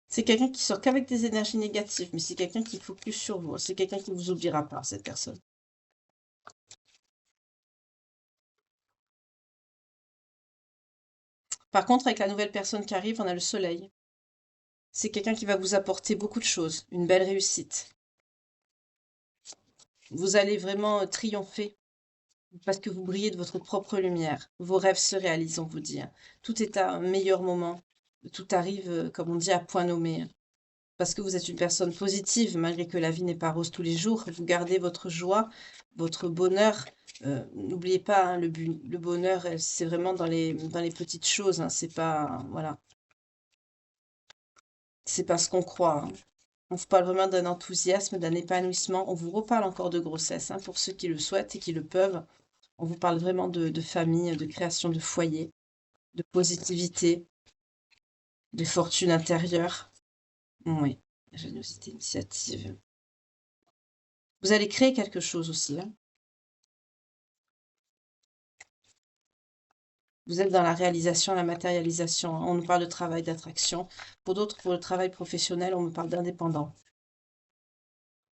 C'est quelqu'un qui sort qu'avec des énergies négatives, mais c'est quelqu'un qui focus sur vous. C'est quelqu'un qui vous oubliera pas, cette personne. Par contre, avec la nouvelle personne qui arrive, on a le soleil. C'est quelqu'un qui va vous apporter beaucoup de choses, une belle réussite. Vous allez vraiment triompher parce que vous brillez de votre propre lumière. Vos rêves se réalisent, on vous dit, hein. Tout est à un meilleur moment. Tout arrive, comme on dit, à point nommé, hein. Parce que vous êtes une personne positive, malgré que la vie n'est pas rose tous les jours. Vous gardez votre joie, votre bonheur. N'oubliez pas, hein, le bonheur, c'est vraiment dans les petites choses, hein. C'est pas, voilà, c'est pas ce qu'on croit, hein. On vous parle vraiment d'un enthousiasme, d'un épanouissement. On vous reparle encore de grossesse, hein, pour ceux qui le souhaitent et qui le peuvent. On vous parle vraiment de famille, de création de foyer, de positivité, de fortune intérieure. Oui, ingéniosité, initiative. Vous allez créer quelque chose aussi, hein. Vous êtes dans la réalisation, la matérialisation, hein. On nous parle de travail, d'attraction. Pour d'autres, pour le travail professionnel, on me parle d'indépendant.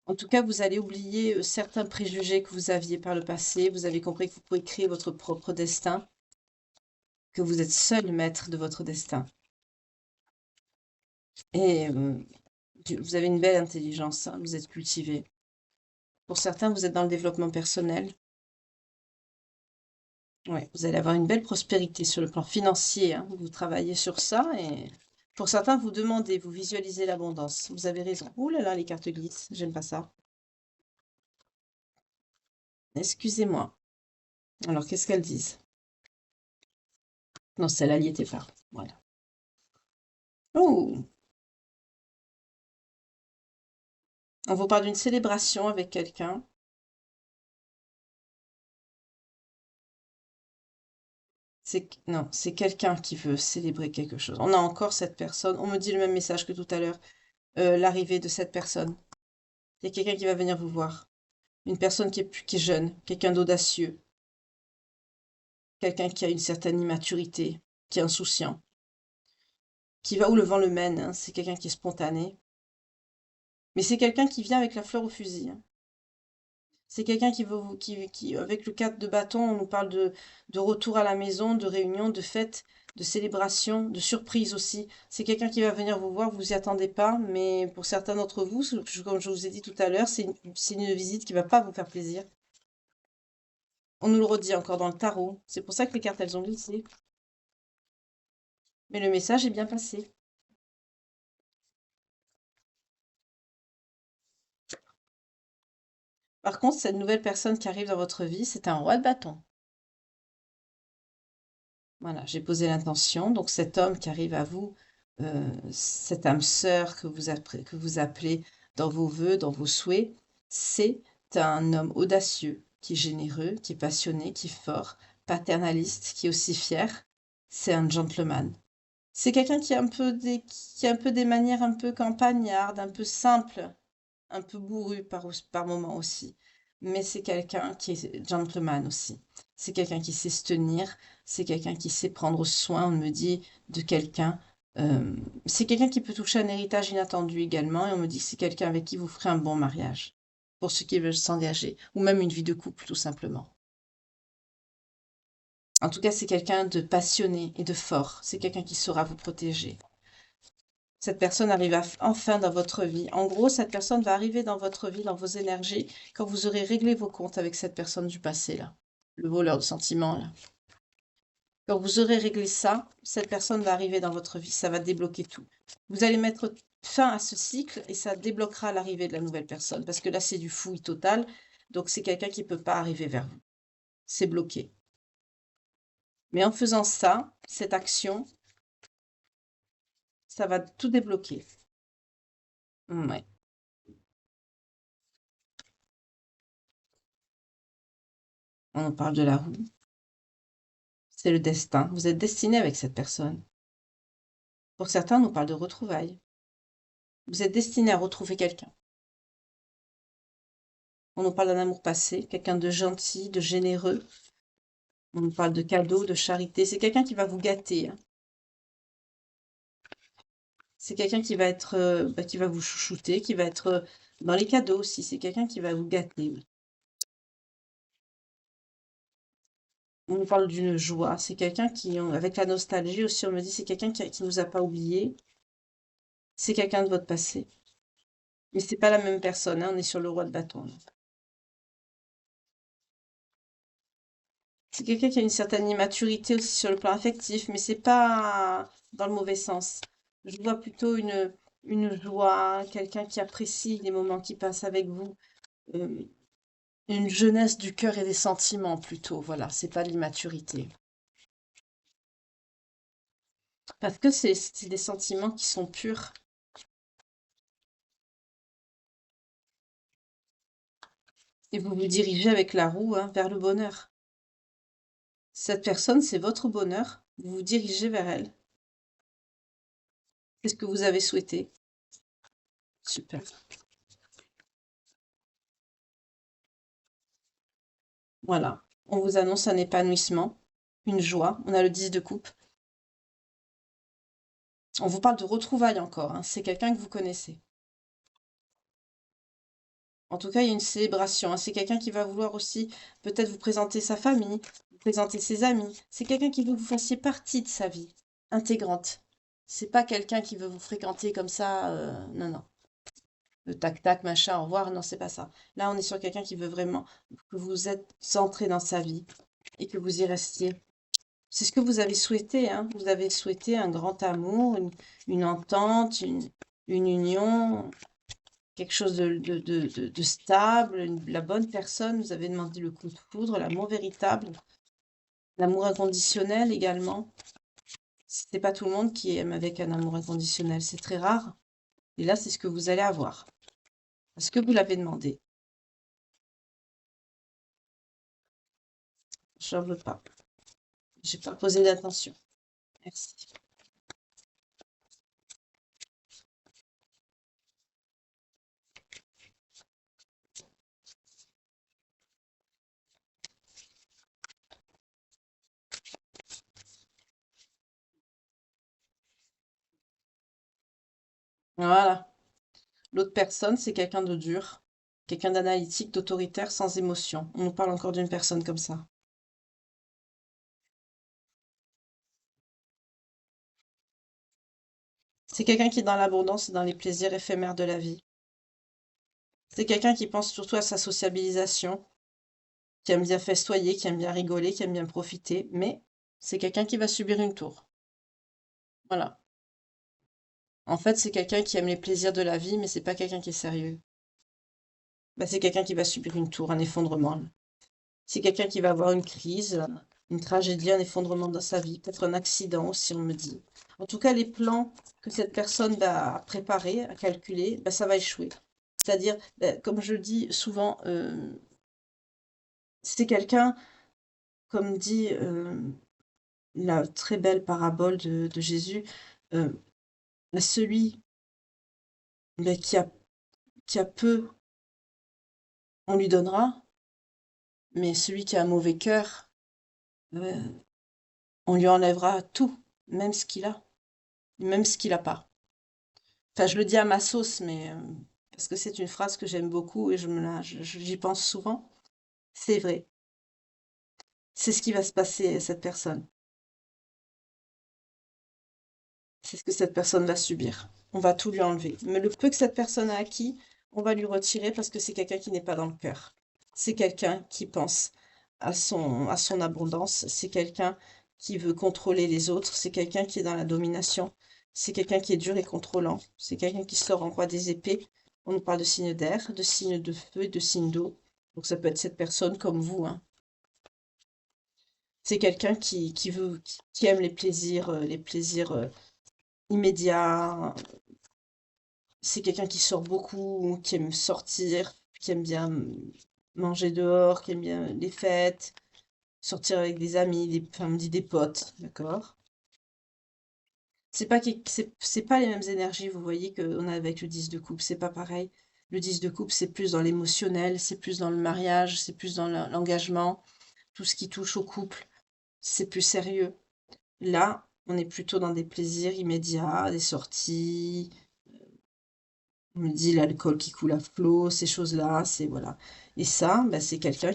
En tout cas, vous allez oublier certains préjugés que vous aviez par le passé. Vous avez compris que vous pouvez créer votre propre destin, que vous êtes seul maître de votre destin. Et vous avez une belle intelligence, hein, vous êtes cultivé. Pour certains, vous êtes dans le développement personnel. Ouais, vous allez avoir une belle prospérité sur le plan financier, hein. Vous travaillez sur ça et pour certains, vous demandez, vous visualisez l'abondance. Vous avez raison. Ouh là là, les cartes glissent, j'aime pas ça. Excusez-moi. Alors, qu'est-ce qu'elles disent? Non, celle-là n'y était pas. Voilà. Oh, on vous parle d'une célébration avec quelqu'un. Non, c'est quelqu'un qui veut célébrer quelque chose. On a encore cette personne. On me dit le même message que tout à l'heure. L'arrivée de cette personne. Il y a quelqu'un qui va venir vous voir. Une personne qui est jeune, quelqu'un d'audacieux, quelqu'un qui a une certaine immaturité, qui est insouciant, qui va où le vent le mène, hein. C'est quelqu'un qui est spontané. Mais c'est quelqu'un qui vient avec la fleur au fusil, hein. C'est quelqu'un qui veut avec le 4 de bâton, on nous parle de retour à la maison, de réunion, de fête, de célébration, de surprise aussi. C'est quelqu'un qui va venir vous voir, vous y attendez pas, mais pour certains d'entre vous, comme je vous ai dit tout à l'heure, c'est une visite qui va pas vous faire plaisir. On nous le redit encore dans le tarot. C'est pour ça que les cartes, elles ont glissé. Mais le message est bien passé. Par contre, cette nouvelle personne qui arrive dans votre vie, c'est un roi de bâton. Voilà, j'ai posé l'intention. Donc cet homme qui arrive à vous, cette âme sœur que vous appelez dans vos vœux, dans vos souhaits, c'est un homme audacieux, qui est généreux, qui est passionné, qui est fort, paternaliste, qui est aussi fier. C'est un gentleman. C'est quelqu'un qui a un peu des manières un peu campagnardes, un peu simples, un peu bourru par moment aussi. Mais c'est quelqu'un qui est gentleman aussi. C'est quelqu'un qui sait se tenir, c'est quelqu'un qui sait prendre soin, on me dit, de quelqu'un. euh, c'est quelqu'un qui peut toucher un héritage inattendu également, et on me dit que c'est quelqu'un avec qui vous ferez un bon mariage, pour ceux qui veulent s'engager, ou même une vie de couple, tout simplement. En tout cas, c'est quelqu'un de passionné et de fort. C'est quelqu'un qui saura vous protéger. Cette personne arrive enfin dans votre vie. En gros, cette personne va arriver dans votre vie, dans vos énergies, quand vous aurez réglé vos comptes avec cette personne du passé, là. Le voleur de sentiments, là. Quand vous aurez réglé ça, cette personne va arriver dans votre vie. Ça va débloquer tout. Vous allez mettre fin à ce cycle et ça débloquera l'arrivée de la nouvelle personne. Parce que là, c'est du fouillis total. Donc, c'est quelqu'un qui ne peut pas arriver vers vous. C'est bloqué. Mais en faisant ça, cette action, ça va tout débloquer. Ouais. On en parle de la roue. C'est le destin. Vous êtes destiné avec cette personne. Pour certains, on nous parle de retrouvailles. Vous êtes destiné à retrouver quelqu'un. On nous parle d'un amour passé, quelqu'un de gentil, de généreux. On nous parle de cadeaux, de charité. C'est quelqu'un qui va vous gâter, hein. C'est quelqu'un qui va être, qui va vous chouchouter, qui va être dans les cadeaux aussi. C'est quelqu'un qui va vous gâter, oui. On nous parle d'une joie. C'est quelqu'un qui, avec la nostalgie aussi, on me dit, c'est quelqu'un qui nous a pas oubliés. C'est quelqu'un de votre passé. Mais c'est pas la même personne, hein. On est sur le roi de bâton, là. C'est quelqu'un qui a une certaine immaturité aussi sur le plan affectif, mais c'est pas dans le mauvais sens. Je vois plutôt une joie, quelqu'un qui apprécie les moments qui passent avec vous, euh, une jeunesse du cœur et des sentiments plutôt. Voilà, c'est pas de l'immaturité. Parce que c'est des sentiments qui sont purs. Et vous vous dirigez avec la roue, hein, vers le bonheur. Cette personne, c'est votre bonheur. Vous vous dirigez vers elle. C'est ce que vous avez souhaité. Super. Voilà. On vous annonce un épanouissement, une joie. On a le 10 de coupe. On vous parle de retrouvailles encore, hein. C'est quelqu'un que vous connaissez. En tout cas, il y a une célébration, hein. C'est quelqu'un qui va vouloir aussi peut-être vous présenter sa famille, vous présenter ses amis. C'est quelqu'un qui veut que vous fassiez partie de sa vie, intégrante. C'est pas quelqu'un qui veut vous fréquenter comme ça. Non, non. Le tac-tac, machin, au revoir. Non, c'est pas ça. Là, on est sur quelqu'un qui veut vraiment que vous êtes centré dans sa vie et que vous y restiez. C'est ce que vous avez souhaité, hein. Vous avez souhaité un grand amour, une entente, une union, quelque chose de stable, la bonne personne. Vous avez demandé le coup de foudre, l'amour véritable, l'amour inconditionnel également. C'est pas tout le monde qui aime avec un amour inconditionnel, c'est très rare. Et là, c'est ce que vous allez avoir, parce que vous l'avez demandé. Je n'en veux pas. J'ai pas posé d'attention. Merci. Voilà. L'autre personne, c'est quelqu'un de dur, quelqu'un d'analytique, d'autoritaire, sans émotion. On nous parle encore d'une personne comme ça. C'est quelqu'un qui est dans l'abondance et dans les plaisirs éphémères de la vie. C'est quelqu'un qui pense surtout à sa sociabilisation, qui aime bien festoyer, qui aime bien rigoler, qui aime bien profiter, mais c'est quelqu'un qui va subir une tour. Voilà. En fait, c'est quelqu'un qui aime les plaisirs de la vie, mais c'est pas quelqu'un qui est sérieux. Bah, c'est quelqu'un qui va subir une tour, un effondrement. C'est quelqu'un qui va avoir une crise, une tragédie, un effondrement dans sa vie, peut-être un accident aussi, on me dit. En tout cas, les plans que cette personne va préparer, à calculer, bah, ça va échouer. C'est-à-dire, bah, comme je le dis souvent, c'est quelqu'un, comme dit la très belle parabole de Jésus, euh, celui bah, qui a peu, on lui donnera, mais celui qui a un mauvais cœur, euh, on lui enlèvera tout, même ce qu'il a, même ce qu'il n'a pas. Enfin, je le dis à ma sauce, mais parce que c'est une phrase que j'aime beaucoup et j'y pense souvent. C'est vrai. C'est ce qui va se passer à cette personne. C'est ce que cette personne va subir. On va tout lui enlever. Mais le peu que cette personne a acquis, on va lui retirer parce que c'est quelqu'un qui n'est pas dans le cœur. C'est quelqu'un qui pense à son abondance. C'est quelqu'un qui veut contrôler les autres. C'est quelqu'un qui est dans la domination. C'est quelqu'un qui est dur et contrôlant. C'est quelqu'un qui sort en roi des épées. On nous parle de signes d'air, de signes de feu et de signes d'eau. Donc ça peut être cette personne comme vous, hein. C'est quelqu'un qui aime les plaisirs immédiats. C'est quelqu'un qui sort beaucoup, qui aime sortir, qui aime bien manger dehors, qui aime bien les fêtes, sortir avec des amis, enfin, on me dit des potes, d'accord? C'est pas les mêmes énergies, vous voyez, qu'on a avec le 10 de coupe, c'est pas pareil. Le 10 de coupe, c'est plus dans l'émotionnel, c'est plus dans le mariage, c'est plus dans l'engagement, tout ce qui touche au couple, c'est plus sérieux. Là, on est plutôt dans des plaisirs immédiats, des sorties, on me dit l'alcool qui coule à flot, ces choses-là, c'est voilà. Et ça, bah, c'est quelqu'un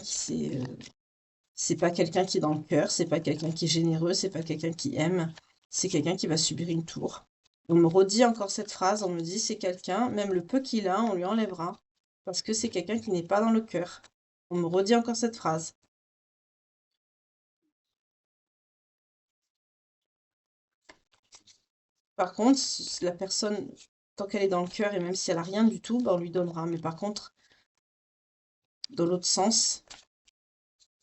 c'est pas quelqu'un qui est dans le cœur, c'est pas quelqu'un qui est généreux, c'est pas quelqu'un qui aime, c'est quelqu'un qui va subir une tour. On me redit encore cette phrase, on me dit c'est quelqu'un, même le peu qu'il a, on lui enlèvera, parce que c'est quelqu'un qui n'est pas dans le cœur. On me redit encore cette phrase. Par contre, la personne, tant qu'elle est dans le cœur, et même si elle a rien du tout, bah, on lui donnera. Mais par contre, dans l'autre sens,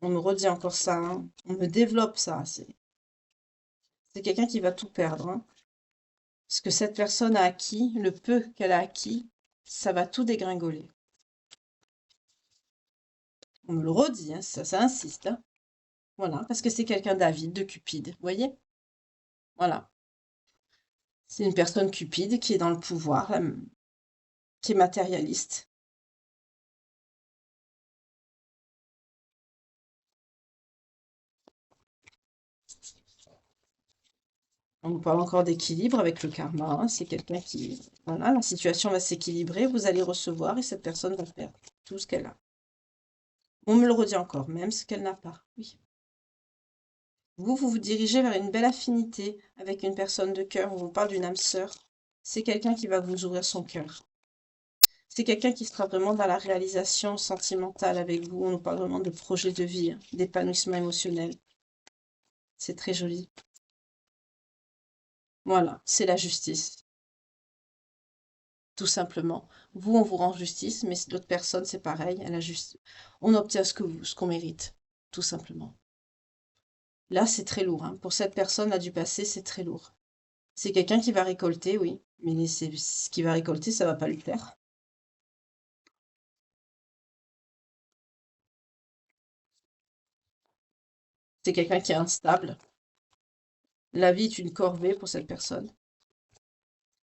on me redit encore ça, hein. On me développe ça. C'est quelqu'un qui va tout perdre, hein. Ce que cette personne a acquis, le peu qu'elle a acquis, ça va tout dégringoler. On me le redit, hein, ça insiste, hein. Voilà, parce que c'est quelqu'un d'avide, de cupide, vous voyez? Voilà. C'est une personne cupide qui est dans le pouvoir, qui est matérialiste. On nous parle encore d'équilibre avec le karma, hein. C'est quelqu'un qui... Voilà, la situation va s'équilibrer, vous allez recevoir et cette personne va perdre tout ce qu'elle a. On me le redit encore, même ce qu'elle n'a pas. Oui. Vous vous dirigez vers une belle affinité avec une personne de cœur. On vous parle d'une âme sœur. C'est quelqu'un qui va vous ouvrir son cœur. C'est quelqu'un qui sera vraiment dans la réalisation sentimentale avec vous. On nous parle vraiment de projet de vie, hein, d'épanouissement émotionnel. C'est très joli. Voilà, c'est la justice, tout simplement. Vous, on vous rend justice, mais d'autres personnes, c'est pareil. On obtient ce qu'on mérite, tout simplement. Là, c'est très lourd, hein. Pour cette personne-là du passé, c'est très lourd. C'est quelqu'un qui va récolter, oui, mais ce qu'il va récolter, ça va pas lui plaire. C'est quelqu'un qui est instable. La vie est une corvée pour cette personne.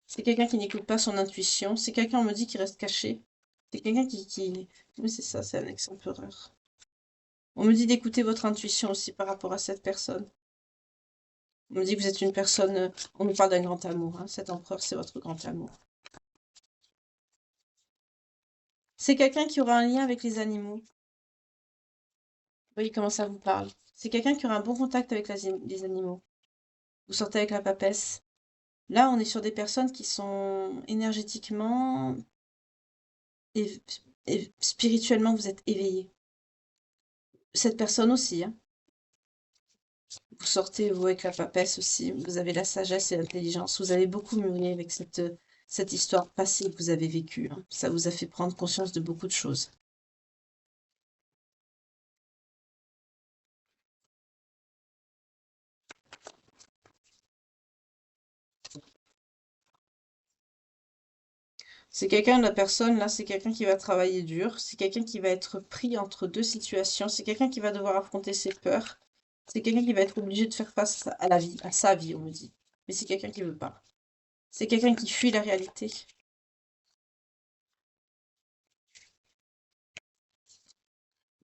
C'est quelqu'un qui n'écoute pas son intuition. C'est quelqu'un, on me dit, qui reste caché. C'est quelqu'un qui... Oui, c'est ça, c'est un ex-empereur. On me dit d'écouter votre intuition aussi par rapport à cette personne. On me dit que vous êtes une personne... On nous parle d'un grand amour, hein. Cet empereur, c'est votre grand amour. C'est quelqu'un qui aura un lien avec les animaux. Vous voyez comment ça vous parle. C'est quelqu'un qui aura un bon contact avec les animaux. Vous sortez avec la papesse. Là, on est sur des personnes qui sont énergétiquement et, et spirituellement, vous êtes éveillés. Cette personne aussi, hein. Vous sortez, vous, avec la papesse aussi. Vous avez la sagesse et l'intelligence. Vous avez beaucoup mûri avec cette histoire passée que vous avez vécue, hein. Ça vous a fait prendre conscience de beaucoup de choses. C'est quelqu'un, la personne, là, c'est quelqu'un qui va travailler dur. C'est quelqu'un qui va être pris entre deux situations. C'est quelqu'un qui va devoir affronter ses peurs. C'est quelqu'un qui va être obligé de faire face à la vie, à sa vie, on me dit. Mais c'est quelqu'un qui veut pas. C'est quelqu'un qui fuit la réalité.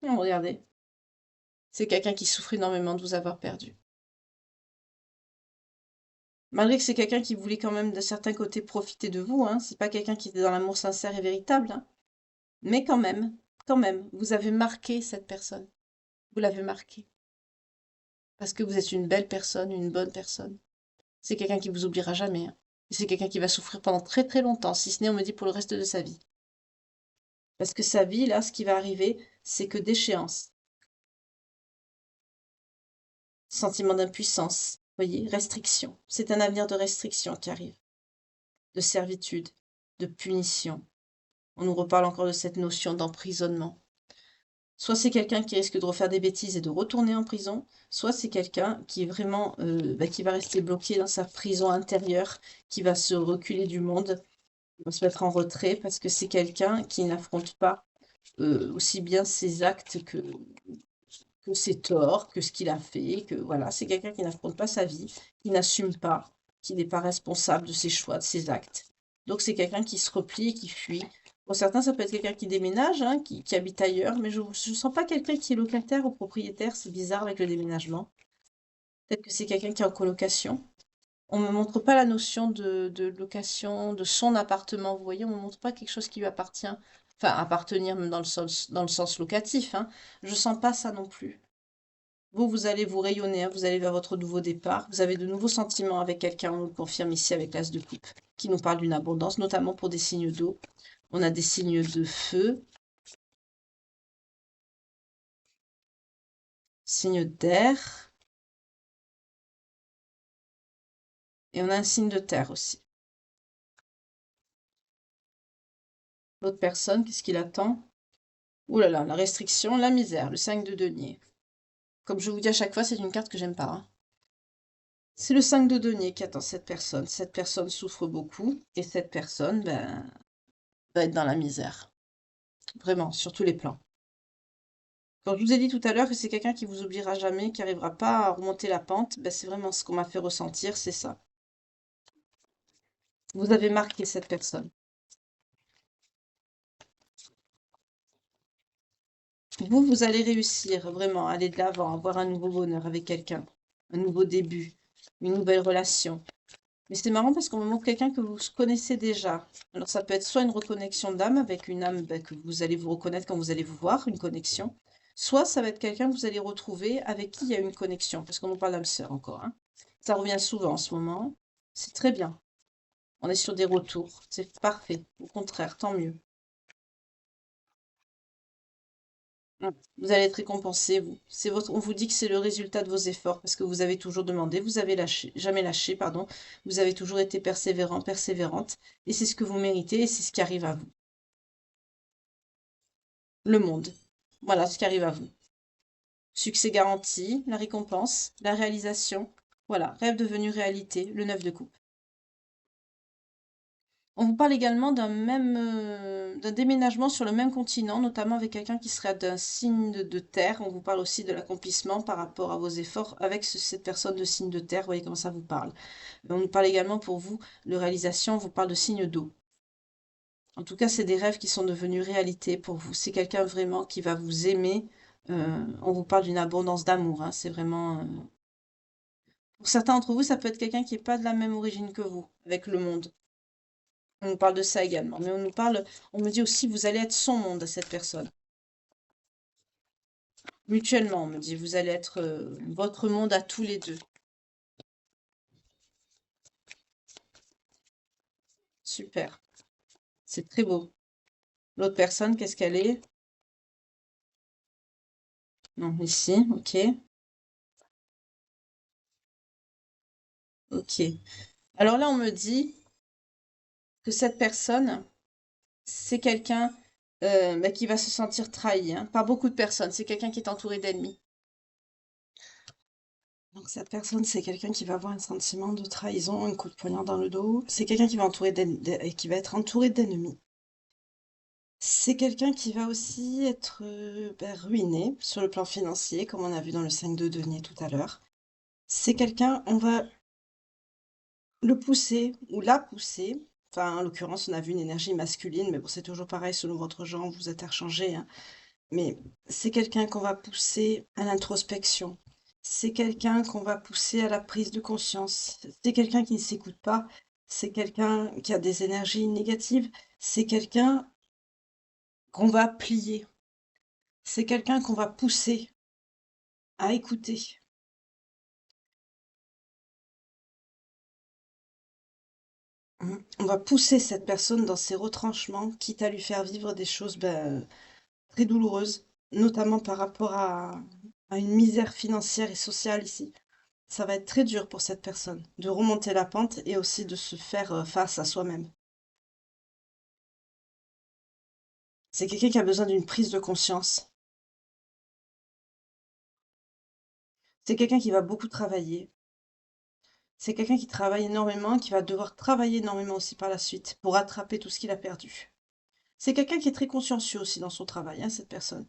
Non, regardez. C'est quelqu'un qui souffre énormément de vous avoir perdu. Malgré que c'est quelqu'un qui voulait quand même de certains côtés profiter de vous, hein. C'est pas quelqu'un qui était dans l'amour sincère et véritable, hein. Mais quand même, vous avez marqué cette personne. Vous l'avez marqué. Parce que vous êtes une belle personne, une bonne personne. C'est quelqu'un qui vous oubliera jamais, hein. Et c'est quelqu'un qui va souffrir pendant très très longtemps, si ce n'est, on me dit, pour le reste de sa vie. Parce que sa vie, là, ce qui va arriver, c'est que d'échéance. Sentiment d'impuissance, voyez, restriction. C'est un avenir de restriction qui arrive, de servitude, de punition. On nous reparle encore de cette notion d'emprisonnement. Soit c'est quelqu'un qui risque de refaire des bêtises et de retourner en prison, soit c'est quelqu'un qui est vraiment, qui va rester bloqué dans sa prison intérieure, qui va se reculer du monde, qui va se mettre en retrait, parce que c'est quelqu'un qui n'affronte pas aussi bien ses actes que ses torts, que ce qu'il a fait, que voilà, c'est quelqu'un qui n'affronte pas sa vie, qui n'assume pas, qui n'est pas responsable de ses choix, de ses actes. Donc c'est quelqu'un qui se replie et qui fuit. Pour certains, ça peut être quelqu'un qui déménage, hein, qui habite ailleurs, mais je ne sens pas quelqu'un qui est locataire ou propriétaire, c'est bizarre avec le déménagement. Peut-être que c'est quelqu'un qui est en colocation. On ne me montre pas la notion de location, de son appartement, vous voyez, on ne me montre pas quelque chose qui lui appartient, enfin appartenir même dans le sens locatif, hein. Je sens pas ça non plus. Vous allez vous rayonner, hein, vous allez vers votre nouveau départ. Vous avez de nouveaux sentiments avec quelqu'un, on nous le confirme ici avec l'As de coupe, qui nous parle d'une abondance, notamment pour des signes d'eau. On a des signes de feu, signes d'air, et on a un signe de terre aussi. L'autre personne, qu'est-ce qu'il attend? Ouh là là, la restriction, la misère, le 5 de denier. Comme je vous dis à chaque fois, c'est une carte que j'aime pas, hein. C'est le 5 de denier qui attend cette personne. Cette personne souffre beaucoup, et cette personne, ben, va être dans la misère. Vraiment, sur tous les plans. Quand je vous ai dit tout à l'heure que c'est quelqu'un qui vous oubliera jamais, qui n'arrivera pas à remonter la pente, ben c'est vraiment ce qu'on m'a fait ressentir, c'est ça. Vous avez marqué cette personne. Vous allez réussir vraiment à aller de l'avant, avoir un nouveau bonheur avec quelqu'un, un nouveau début, une nouvelle relation. Mais c'est marrant parce qu'on me montre quelqu'un que vous connaissez déjà. Alors ça peut être soit une reconnexion d'âme avec une âme ben, que vous allez vous reconnaître quand vous allez vous voir, une connexion. Soit ça va être quelqu'un que vous allez retrouver avec qui il y a une connexion, parce qu'on nous parle d'âme sœur encore, hein. Ça revient souvent en ce moment. C'est très bien. On est sur des retours. C'est parfait. Au contraire, tant mieux. Vous allez être récompensé, vous. On vous dit que c'est le résultat de vos efforts parce que vous avez toujours demandé, vous avez lâché, jamais lâché, pardon. Vous avez toujours été persévérant, persévérante. Et c'est ce que vous méritez et c'est ce qui arrive à vous. Le monde. Voilà ce qui arrive à vous. Succès garanti, la récompense, la réalisation. Voilà, rêve devenu réalité, le 9 de coupe. On vous parle également d'un déménagement sur le même continent, notamment avec quelqu'un qui serait d'un signe de terre. On vous parle aussi de l'accomplissement par rapport à vos efforts avec cette personne de signe de terre. Vous voyez comment ça vous parle. On nous parle également pour vous de réalisation, on vous parle de signe d'eau. En tout cas, c'est des rêves qui sont devenus réalité pour vous. C'est quelqu'un vraiment qui va vous aimer. On vous parle d'une abondance d'amour, hein. C'est vraiment... Pour certains d'entre vous, ça peut être quelqu'un qui n'est pas de la même origine que vous, avec le monde. On nous parle de ça également. Mais on me dit aussi, vous allez être son monde à cette personne. Mutuellement, on me dit, vous allez être votre monde à tous les deux. Super. C'est très beau. L'autre personne, qu'est-ce qu'elle est? Non, ici, ok. Ok. Alors là, on me dit que cette personne, c'est quelqu'un bah, qui va se sentir trahi, hein, par beaucoup de personnes. C'est quelqu'un qui est entouré d'ennemis. Donc cette personne, c'est quelqu'un qui va avoir un sentiment de trahison, un coup de poignard dans le dos. C'est quelqu'un qui va qui va être entouré d'ennemis. C'est quelqu'un qui va aussi être ben, ruiné sur le plan financier, comme on a vu dans le 5 de denier tout à l'heure. C'est quelqu'un, on va le pousser ou la pousser. Enfin, en l'occurrence, on a vu une énergie masculine, mais bon, c'est toujours pareil selon votre genre, vous êtes interchangé, hein. Mais c'est quelqu'un qu'on va pousser à l'introspection. C'est quelqu'un qu'on va pousser à la prise de conscience. C'est quelqu'un qui ne s'écoute pas. C'est quelqu'un qui a des énergies négatives. C'est quelqu'un qu'on va plier. C'est quelqu'un qu'on va pousser à écouter. On va pousser cette personne dans ses retranchements, quitte à lui faire vivre des choses ben, très douloureuses, notamment par rapport à une misère financière et sociale ici. Ça va être très dur pour cette personne de remonter la pente et aussi de se faire face à soi-même. C'est quelqu'un qui a besoin d'une prise de conscience. C'est quelqu'un qui va beaucoup travailler. C'est quelqu'un qui travaille énormément, qui va devoir travailler énormément aussi par la suite pour rattraper tout ce qu'il a perdu. C'est quelqu'un qui est très consciencieux aussi dans son travail, hein, cette personne.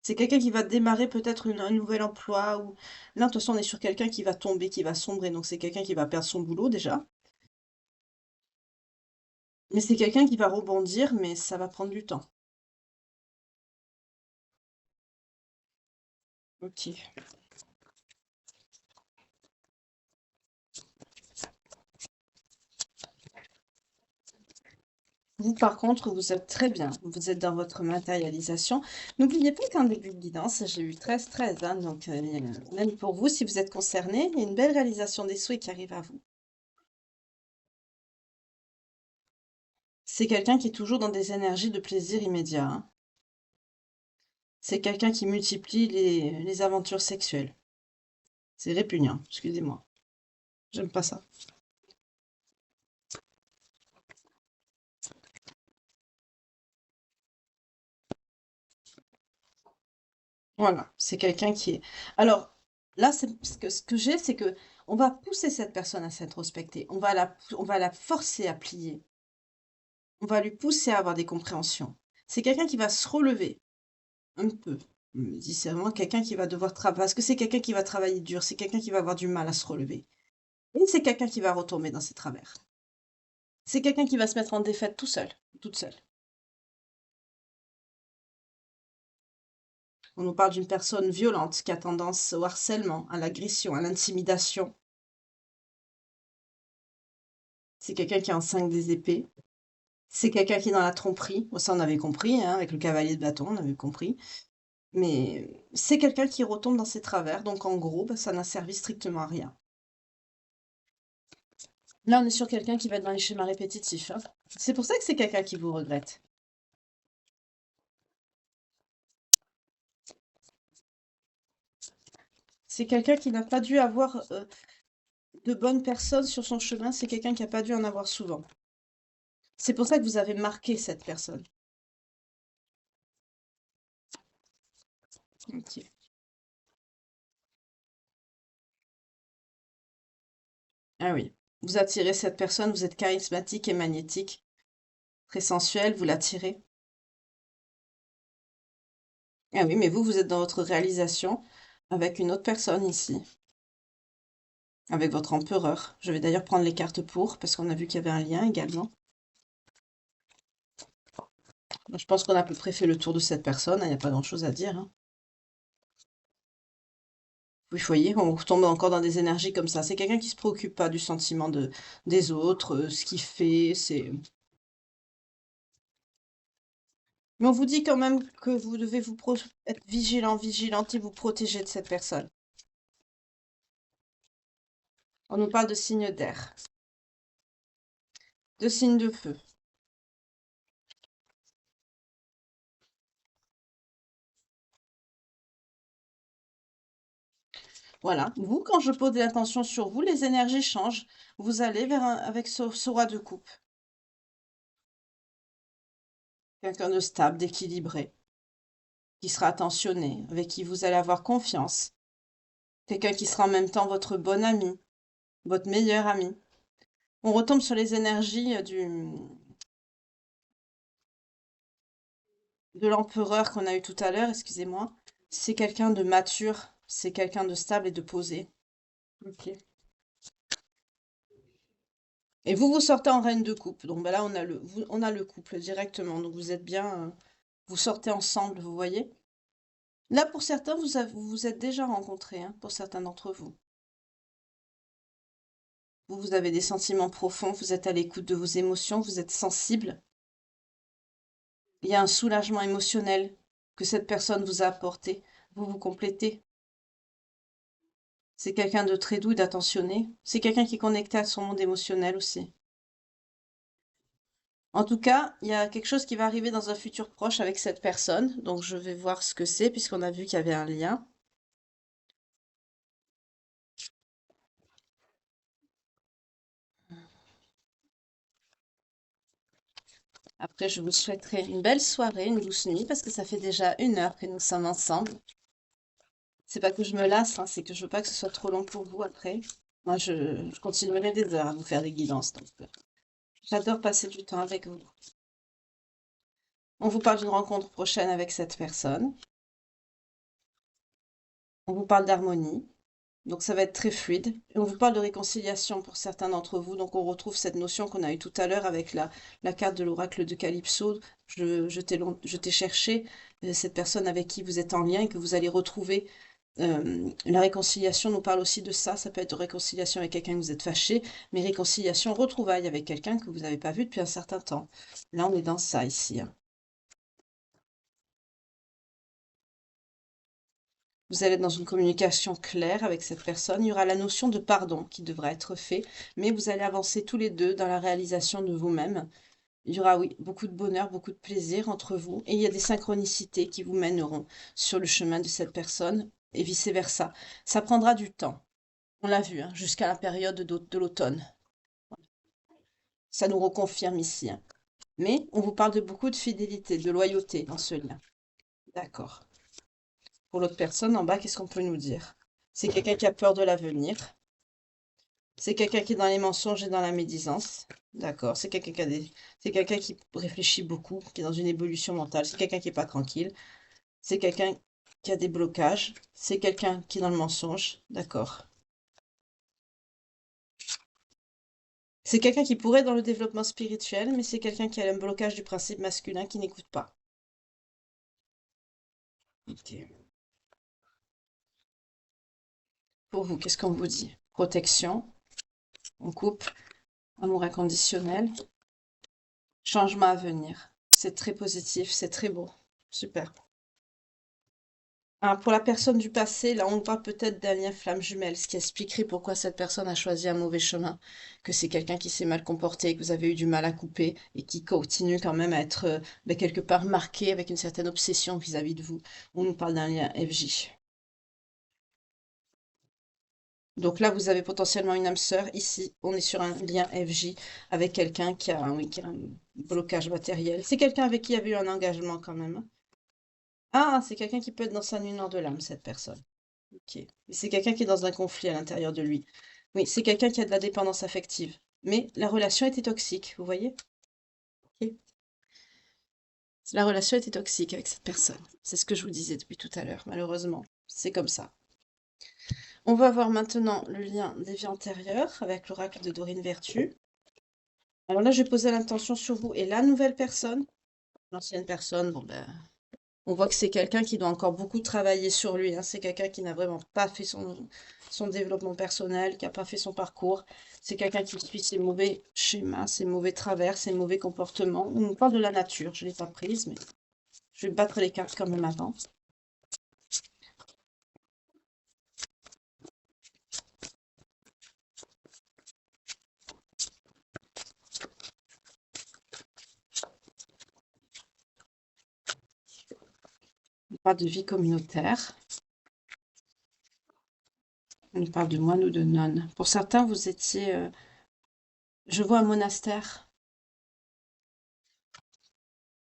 C'est quelqu'un qui va démarrer peut-être un nouvel emploi ou... Là, de toute façon, on est sur quelqu'un qui va tomber, qui va sombrer. Donc, c'est quelqu'un qui va perdre son boulot déjà. Mais c'est quelqu'un qui va rebondir, mais ça va prendre du temps. Ok. Vous, par contre, vous êtes très bien. Vous êtes dans votre matérialisation. N'oubliez pas qu'en début de guidance, j'ai eu 13-13, hein, donc, même pour vous, si vous êtes concerné, il y a une belle réalisation des souhaits qui arrive à vous. C'est quelqu'un qui est toujours dans des énergies de plaisir immédiat, hein. C'est quelqu'un qui multiplie les aventures sexuelles. C'est répugnant, excusez-moi. J'aime pas ça. Voilà, c'est quelqu'un qui est... Alors, là, ce que j'ai, c'est que on va pousser cette personne à s'introspecter. On va la forcer à plier. On va lui pousser à avoir des compréhensions. C'est quelqu'un qui va se relever. Un peu. Je me dis, c'est vraiment quelqu'un qui va devoir travailler, parce que c'est quelqu'un qui va travailler dur, c'est quelqu'un qui va avoir du mal à se relever. Et c'est quelqu'un qui va retomber dans ses travers. C'est quelqu'un qui va se mettre en défaite tout seul, toute seule. On nous parle d'une personne violente qui a tendance au harcèlement, à l'agression, à l'intimidation. C'est quelqu'un qui est en 5 des épées. C'est quelqu'un qui est dans la tromperie. Bon, ça, on avait compris, hein, avec le cavalier de bâton, on avait compris. Mais c'est quelqu'un qui retombe dans ses travers. Donc, en gros, bah, ça n'a servi strictement à rien. Là, on est sur quelqu'un qui va être dans les schémas répétitifs, hein. C'est pour ça que c'est quelqu'un qui vous regrette. C'est quelqu'un qui n'a pas dû avoir de bonnes personnes sur son chemin. C'est quelqu'un qui n'a pas dû en avoir souvent. C'est pour ça que vous avez marqué cette personne. Ok. Ah oui. Vous attirez cette personne, vous êtes charismatique et magnétique, très sensuel, vous l'attirez. Ah oui, mais vous êtes dans votre réalisation avec une autre personne ici, avec votre empereur. Je vais d'ailleurs prendre les cartes pour, parce qu'on a vu qu'il y avait un lien également. Je pense qu'on a à peu près fait le tour de cette personne, il n'y a pas grand-chose à dire, hein. Oui, vous voyez, on retombe encore dans des énergies comme ça. C'est quelqu'un qui se préoccupe pas du sentiment des autres, ce qu'il fait, c'est... Mais on vous dit quand même que vous devez être vigilant, vigilante et vous protéger de cette personne. On nous parle de signes d'air, de signes de feu. Voilà. Vous, quand je pose l'attention sur vous, les énergies changent. Vous allez avec ce roi de coupe. Quelqu'un de stable, d'équilibré, qui sera attentionné, avec qui vous allez avoir confiance. Quelqu'un qui sera en même temps votre bon ami, votre meilleur ami. On retombe sur les énergies de l'empereur qu'on a eu tout à l'heure, excusez-moi. C'est quelqu'un de mature, c'est quelqu'un de stable et de posé. Ok. Et vous, vous sortez en reine de coupe. Donc ben là, on a le couple directement. Donc vous êtes bien, vous sortez ensemble, vous voyez. Là, pour certains, vous vous êtes déjà rencontrés, hein, pour certains d'entre vous. Vous avez des sentiments profonds, vous êtes à l'écoute de vos émotions, vous êtes sensible. Il y a un soulagement émotionnel que cette personne vous a apporté. Vous vous complétez. C'est quelqu'un de très doux et d'attentionné. C'est quelqu'un qui est connecté à son monde émotionnel aussi. En tout cas, il y a quelque chose qui va arriver dans un futur proche avec cette personne. Donc, je vais voir ce que c'est, puisqu'on a vu qu'il y avait un lien. Après, je vous souhaiterai une belle soirée, une douce nuit, parce que ça fait déjà 1 heure que nous sommes ensemble. C'est pas que je me lasse, hein, c'est que je veux pas que ce soit trop long pour vous après. Moi, je continuerai des heures à vous faire des guidances. Donc, j'adore passer du temps avec vous. On vous parle d'une rencontre prochaine avec cette personne. On vous parle d'harmonie. Donc ça va être très fluide. Et on vous parle de réconciliation pour certains d'entre vous. Donc on retrouve cette notion qu'on a eue tout à l'heure avec la carte de l'oracle de Calypso. Je t'ai cherché cette personne avec qui vous êtes en lien et que vous allez retrouver. La réconciliation nous parle aussi de ça. Ça peut être réconciliation avec quelqu'un que vous êtes fâché, mais réconciliation, retrouvaille avec quelqu'un que vous n'avez pas vu depuis un certain temps. Là, on est dans ça ici, hein. Vous allez être dans une communication claire avec cette personne. Il y aura la notion de pardon qui devra être fait, mais vous allez avancer tous les deux dans la réalisation de vous-même. Il y aura, oui, beaucoup de bonheur, beaucoup de plaisir entre vous, et il y a des synchronicités qui vous mèneront sur le chemin de cette personne, et vice-versa. Ça prendra du temps. On l'a vu, hein, jusqu'à la période de l'automne. Ça nous reconfirme ici, hein. Mais on vous parle de beaucoup de fidélité, de loyauté dans ce lien. D'accord. Pour l'autre personne en bas, qu'est-ce qu'on peut nous dire? C'est quelqu'un qui a peur de l'avenir. C'est quelqu'un qui est dans les mensonges et dans la médisance. D'accord. C'est quelqu'un qui réfléchit beaucoup, qui est dans une évolution mentale. C'est quelqu'un qui n'est pas tranquille. C'est quelqu'un qui a des blocages. C'est quelqu'un qui est dans le mensonge. D'accord. C'est quelqu'un qui pourrait être dans le développement spirituel, mais c'est quelqu'un qui a un blocage du principe masculin qui n'écoute pas. Ok. Pour vous, qu'est-ce qu'on vous dit? Protection, en couple, amour inconditionnel, changement à venir. C'est très positif, c'est très beau. Super. Ah, pour la personne du passé, là, on parle peut-être d'un lien flamme jumelle, ce qui expliquerait pourquoi cette personne a choisi un mauvais chemin, que c'est quelqu'un qui s'est mal comporté, que vous avez eu du mal à couper et qui continue quand même à être quelque part marqué avec une certaine obsession vis-à-vis de vous. On nous parle d'un lien FJ. Donc là, vous avez potentiellement une âme sœur. Ici, on est sur un lien FJ avec quelqu'un qui a, oui, qui a un blocage matériel. C'est quelqu'un avec qui il y avait eu un engagement quand même, hein. Ah, c'est quelqu'un qui peut être dans sa nuit noire de l'âme, cette personne. Ok. Mais c'est quelqu'un qui est dans un conflit à l'intérieur de lui. Oui, c'est quelqu'un qui a de la dépendance affective. Mais la relation était toxique, vous voyez? Ok. La relation était toxique avec cette personne. C'est ce que je vous disais depuis tout à l'heure, malheureusement. C'est comme ça. On va voir maintenant le lien des vies antérieures avec l'oracle de Dorine Vertu. Alors là, je vais poser l'intention sur vous et la nouvelle personne. L'ancienne personne, bon ben, on voit que c'est quelqu'un qui doit encore beaucoup travailler sur lui, hein. C'est quelqu'un qui n'a vraiment pas fait son développement personnel, qui n'a pas fait son parcours. C'est quelqu'un qui suit ses mauvais schémas, ses mauvais travers, ses mauvais comportements. On nous parle de la nature, je ne l'ai pas prise, mais je vais battre les cartes quand même avant. On parle de vie communautaire. On nous parle de moine ou de nonne. Pour certains, vous étiez... je vois un monastère.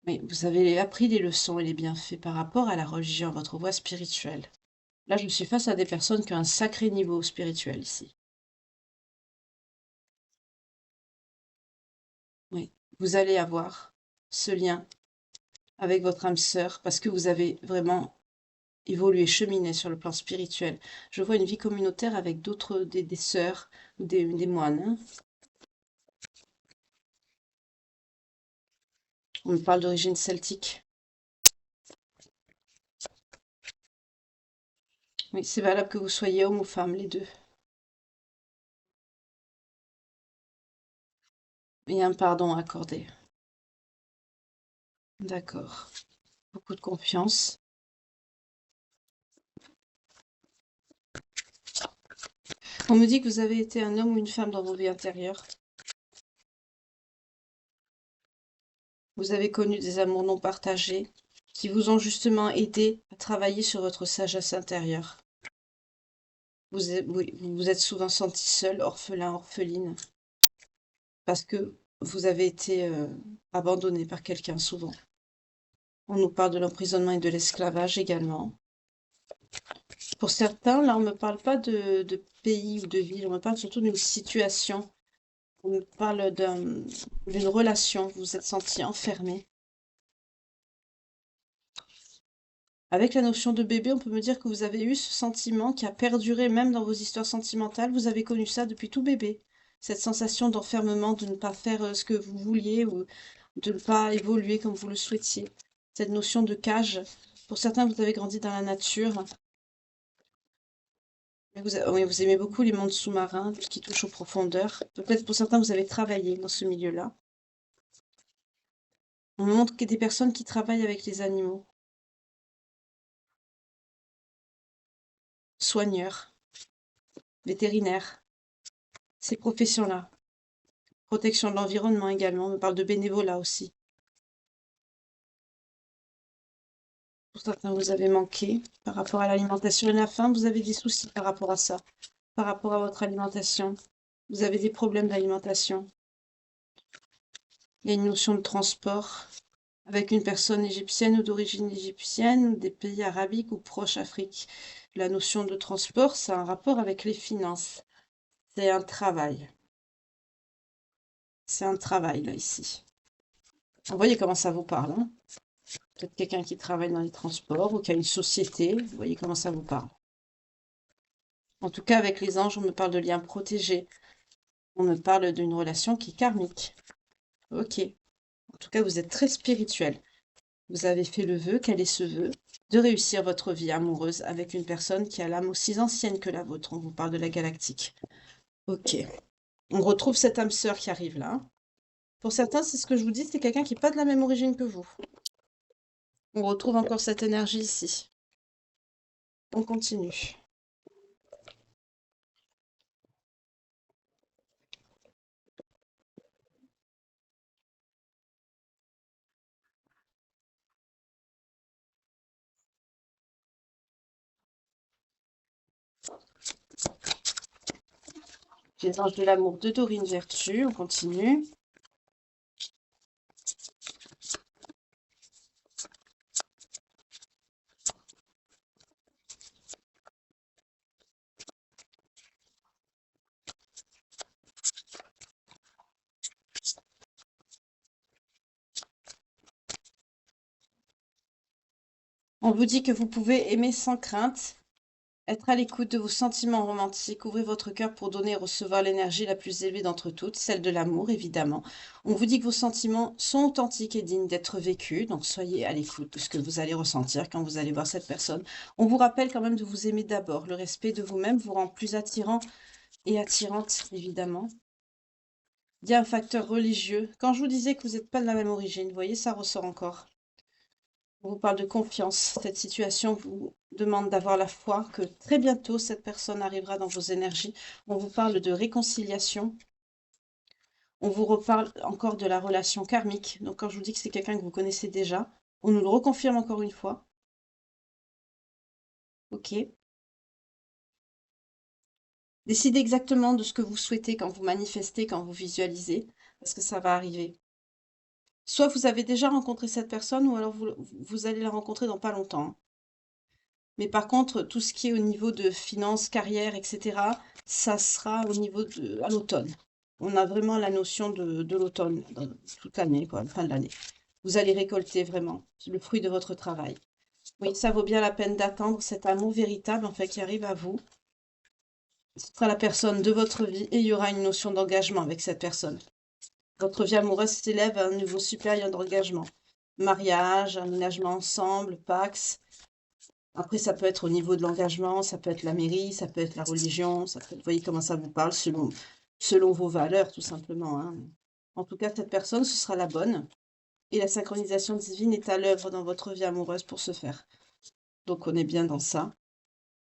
Mais vous avez appris les leçons et les bienfaits par rapport à la religion, votre voie spirituelle. Là, je suis face à des personnes qui ont un sacré niveau spirituel ici. Oui, vous allez avoir ce lien avec votre âme sœur parce que vous avez vraiment évolué, cheminé sur le plan spirituel. Je vois une vie communautaire avec d'autres, des sœurs ou des moines, hein. On me parle d'origine celtique. Oui, c'est valable que vous soyez homme ou femme, les deux. Il y a un pardon à accorder. D'accord. Beaucoup de confiance. On me dit que vous avez été un homme ou une femme dans vos vies intérieures. Vous avez connu des amours non partagés qui vous ont justement aidé à travailler sur votre sagesse intérieure. Oui, vous vous êtes souvent senti seul, orphelin, orpheline, parce que vous avez été abandonné par quelqu'un souvent. On nous parle de l'emprisonnement et de l'esclavage également. Pour certains, là, on ne me parle pas de pays ou de ville, on me parle surtout d'une situation. On me parle d'une relation, vous vous êtes senti enfermé. Avec la notion de bébé, on peut me dire que vous avez eu ce sentiment qui a perduré même dans vos histoires sentimentales. Vous avez connu ça depuis tout bébé. Cette sensation d'enfermement, de ne pas faire ce que vous vouliez ou de ne pas évoluer comme vous le souhaitiez. Cette notion de cage. Pour certains, vous avez grandi dans la nature. Oui, vous aimez beaucoup les mondes sous-marins, tout ce qui touche aux profondeurs. Peut-être pour certains, vous avez travaillé dans ce milieu-là. On me montre que des personnes qui travaillent avec les animaux. Soigneurs, vétérinaires, ces professions-là. Protection de l'environnement également, on me parle de bénévolat aussi. Pour certains, vous avez manqué par rapport à l'alimentation et la faim, vous avez des soucis par rapport à ça, par rapport à votre alimentation. Vous avez des problèmes d'alimentation. Il y a une notion de transport avec une personne égyptienne ou d'origine égyptienne, ou des pays arabiques ou proches Afrique. La notion de transport, c'est un rapport avec les finances. C'est un travail. C'est un travail, là, ici. Vous voyez comment ça vous parle, hein? Peut-être quelqu'un qui travaille dans les transports ou qui a une société. Vous voyez comment ça vous parle. En tout cas, avec les anges, on me parle de liens protégés. On me parle d'une relation qui est karmique. Ok. En tout cas, vous êtes très spirituel. Vous avez fait le vœu, quel est ce vœu? De réussir votre vie amoureuse avec une personne qui a l'âme aussi ancienne que la vôtre. On vous parle de la galactique. Ok. On retrouve cette âme sœur qui arrive là. Pour certains, c'est ce que je vous dis, c'est quelqu'un qui n'est pas de la même origine que vous. On retrouve encore cette énergie ici. On continue. Les anges de l'amour de Dorine Vertu, on continue. On vous dit que vous pouvez aimer sans crainte, être à l'écoute de vos sentiments romantiques, ouvrez votre cœur pour donner et recevoir l'énergie la plus élevée d'entre toutes, celle de l'amour évidemment. On vous dit que vos sentiments sont authentiques et dignes d'être vécus, donc soyez à l'écoute de ce que vous allez ressentir quand vous allez voir cette personne. On vous rappelle quand même de vous aimer d'abord, le respect de vous-même vous rend plus attirant et attirante évidemment. Il y a un facteur religieux. Quand je vous disais que vous n'êtes pas de la même origine, vous voyez, ça ressort encore. On vous parle de confiance. Cette situation vous demande d'avoir la foi que très bientôt cette personne arrivera dans vos énergies. On vous parle de réconciliation. On vous reparle encore de la relation karmique. Donc quand je vous dis que c'est quelqu'un que vous connaissez déjà, on nous le reconfirme encore une fois. Ok. Décidez exactement de ce que vous souhaitez quand vous manifestez, quand vous visualisez, parce que ça va arriver. Soit vous avez déjà rencontré cette personne, ou alors vous allez la rencontrer dans pas longtemps. Mais par contre, tout ce qui est au niveau de finances, carrière, etc., ça sera au niveau de à l'automne. On a vraiment la notion de l'automne, toute l'année, quoi, la fin de l'année. Vous allez récolter vraiment le fruit de votre travail. Oui, ça vaut bien la peine d'attendre cet amour véritable, en fait, qui arrive à vous. Ce sera la personne de votre vie et il y aura une notion d'engagement avec cette personne. Votre vie amoureuse s'élève à un niveau supérieur d'engagement. Mariage, aménagement ensemble, Pax. Après, ça peut être au niveau de l'engagement, ça peut être la mairie, ça peut être la religion, ça peut être, vous voyez comment ça vous parle selon vos valeurs, tout simplement, hein. En tout cas, cette personne, ce sera la bonne. Et la synchronisation divine est à l'œuvre dans votre vie amoureuse pour ce faire. Donc, on est bien dans ça.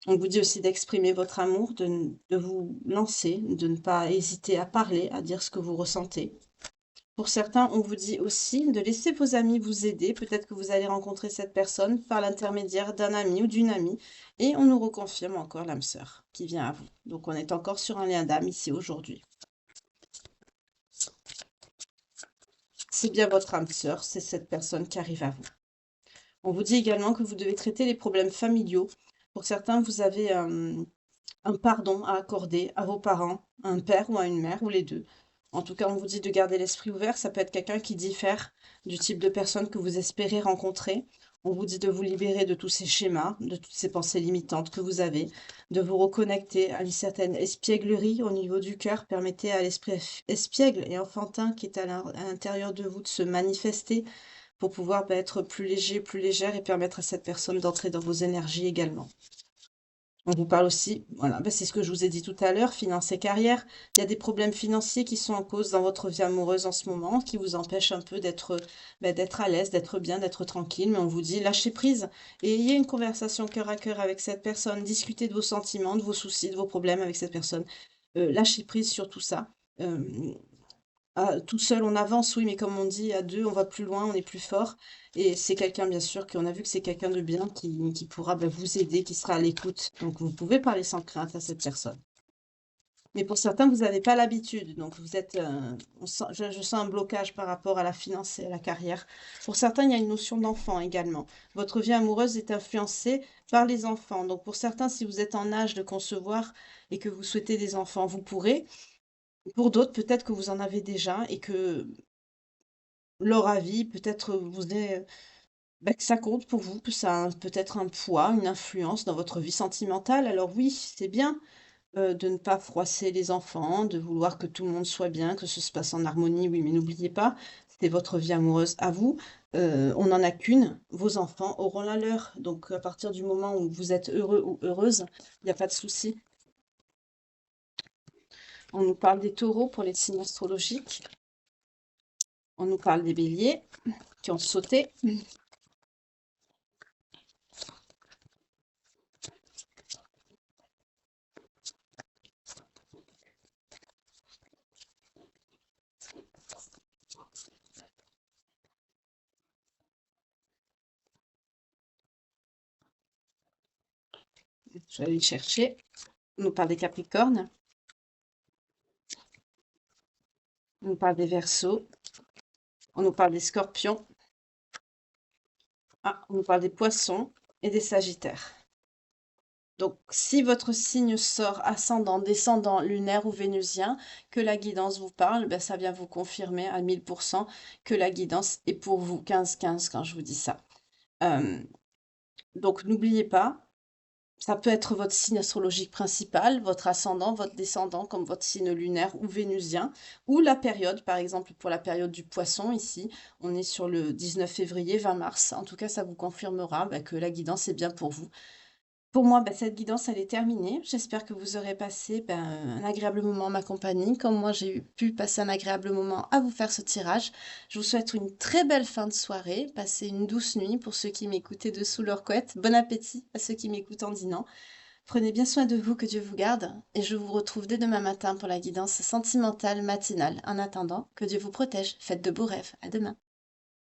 On vous dit aussi d'exprimer votre amour, de vous lancer, de ne pas hésiter à parler, à dire ce que vous ressentez. Pour certains, on vous dit aussi de laisser vos amis vous aider. Peut-être que vous allez rencontrer cette personne par l'intermédiaire d'un ami ou d'une amie. Et on nous reconfirme encore l'âme sœur qui vient à vous. Donc on est encore sur un lien d'âme ici aujourd'hui. C'est bien votre âme sœur, c'est cette personne qui arrive à vous. On vous dit également que vous devez traiter les problèmes familiaux. Pour certains, vous avez un pardon à accorder à vos parents, à un père ou à une mère, ou les deux. En tout cas, on vous dit de garder l'esprit ouvert. Ça peut être quelqu'un qui diffère du type de personne que vous espérez rencontrer. On vous dit de vous libérer de tous ces schémas, de toutes ces pensées limitantes que vous avez, de vous reconnecter à une certaine espièglerie au niveau du cœur. Permettez à l'esprit espiègle et enfantin qui est à l'intérieur de vous de se manifester pour pouvoir être plus léger, plus légère et permettre à cette personne d'entrer dans vos énergies également. On vous parle aussi, voilà, c'est ce que je vous ai dit tout à l'heure, finance et carrière. Il y a des problèmes financiers qui sont en cause dans votre vie amoureuse en ce moment, qui vous empêchent un peu d'être à l'aise, d'être bien, d'être tranquille. Mais on vous dit, lâchez prise et ayez une conversation cœur à cœur avec cette personne. Discutez de vos sentiments, de vos soucis, de vos problèmes avec cette personne. Lâchez prise sur tout ça. Tout seul, on avance, oui, mais comme on dit, à deux, on va plus loin, on est plus fort. Et c'est quelqu'un, bien sûr, qu'on a vu que c'est quelqu'un de bien qui pourra vous aider, qui sera à l'écoute. Donc, vous pouvez parler sans crainte à cette personne. Mais pour certains, vous n'avez pas l'habitude. Donc, vous êtes, je sens un blocage par rapport à la finance et à la carrière. Pour certains, il y a une notion d'enfant également. Votre vie amoureuse est influencée par les enfants. Donc, pour certains, si vous êtes en âge de concevoir et que vous souhaitez des enfants, vous pourrez. Pour d'autres, peut-être que vous en avez déjà et que leur avis peut-être vous est bah, que ça compte pour vous, que ça a peut-être un poids, une influence dans votre vie sentimentale. Alors oui, c'est bien, de ne pas froisser les enfants, de vouloir que tout le monde soit bien, que ce se passe en harmonie, oui, mais n'oubliez pas, c'est votre vie amoureuse à vous. On n'en a qu'une, vos enfants auront la leur. Donc à partir du moment où vous êtes heureux ou heureuse, il n'y a pas de souci. On nous parle des taureaux pour les signes astrologiques. On nous parle des béliers qui ont sauté. Je vais aller chercher. On nous parle des capricornes. On nous parle des verseaux. On nous parle des scorpions. Ah, on nous parle des poissons et des sagittaires. Donc, si votre signe sort ascendant, descendant, lunaire ou vénusien, que la guidance vous parle, ben, ça vient vous confirmer à 1000% que la guidance est pour vous 15-15 quand je vous dis ça. Euh, donc, n'oubliez pas, ça peut être votre signe astrologique principal, votre ascendant, votre descendant, comme votre signe lunaire ou vénusien, ou la période, par exemple pour la période du poisson, ici, on est sur le 19 février, 20 mars. En tout cas, ça vous confirmera ben, que la guidance est bien pour vous. Pour moi, bah, cette guidance, elle est terminée. J'espère que vous aurez passé un agréable moment en ma compagnie, comme moi j'ai pu passer un agréable moment à vous faire ce tirage. Je vous souhaite une très belle fin de soirée. Passez une douce nuit pour ceux qui m'écoutaient dessous leur couette. Bon appétit à ceux qui m'écoutent en dînant. Prenez bien soin de vous, que Dieu vous garde. Et je vous retrouve dès demain matin pour la guidance sentimentale matinale. En attendant, que Dieu vous protège. Faites de beaux rêves. À demain.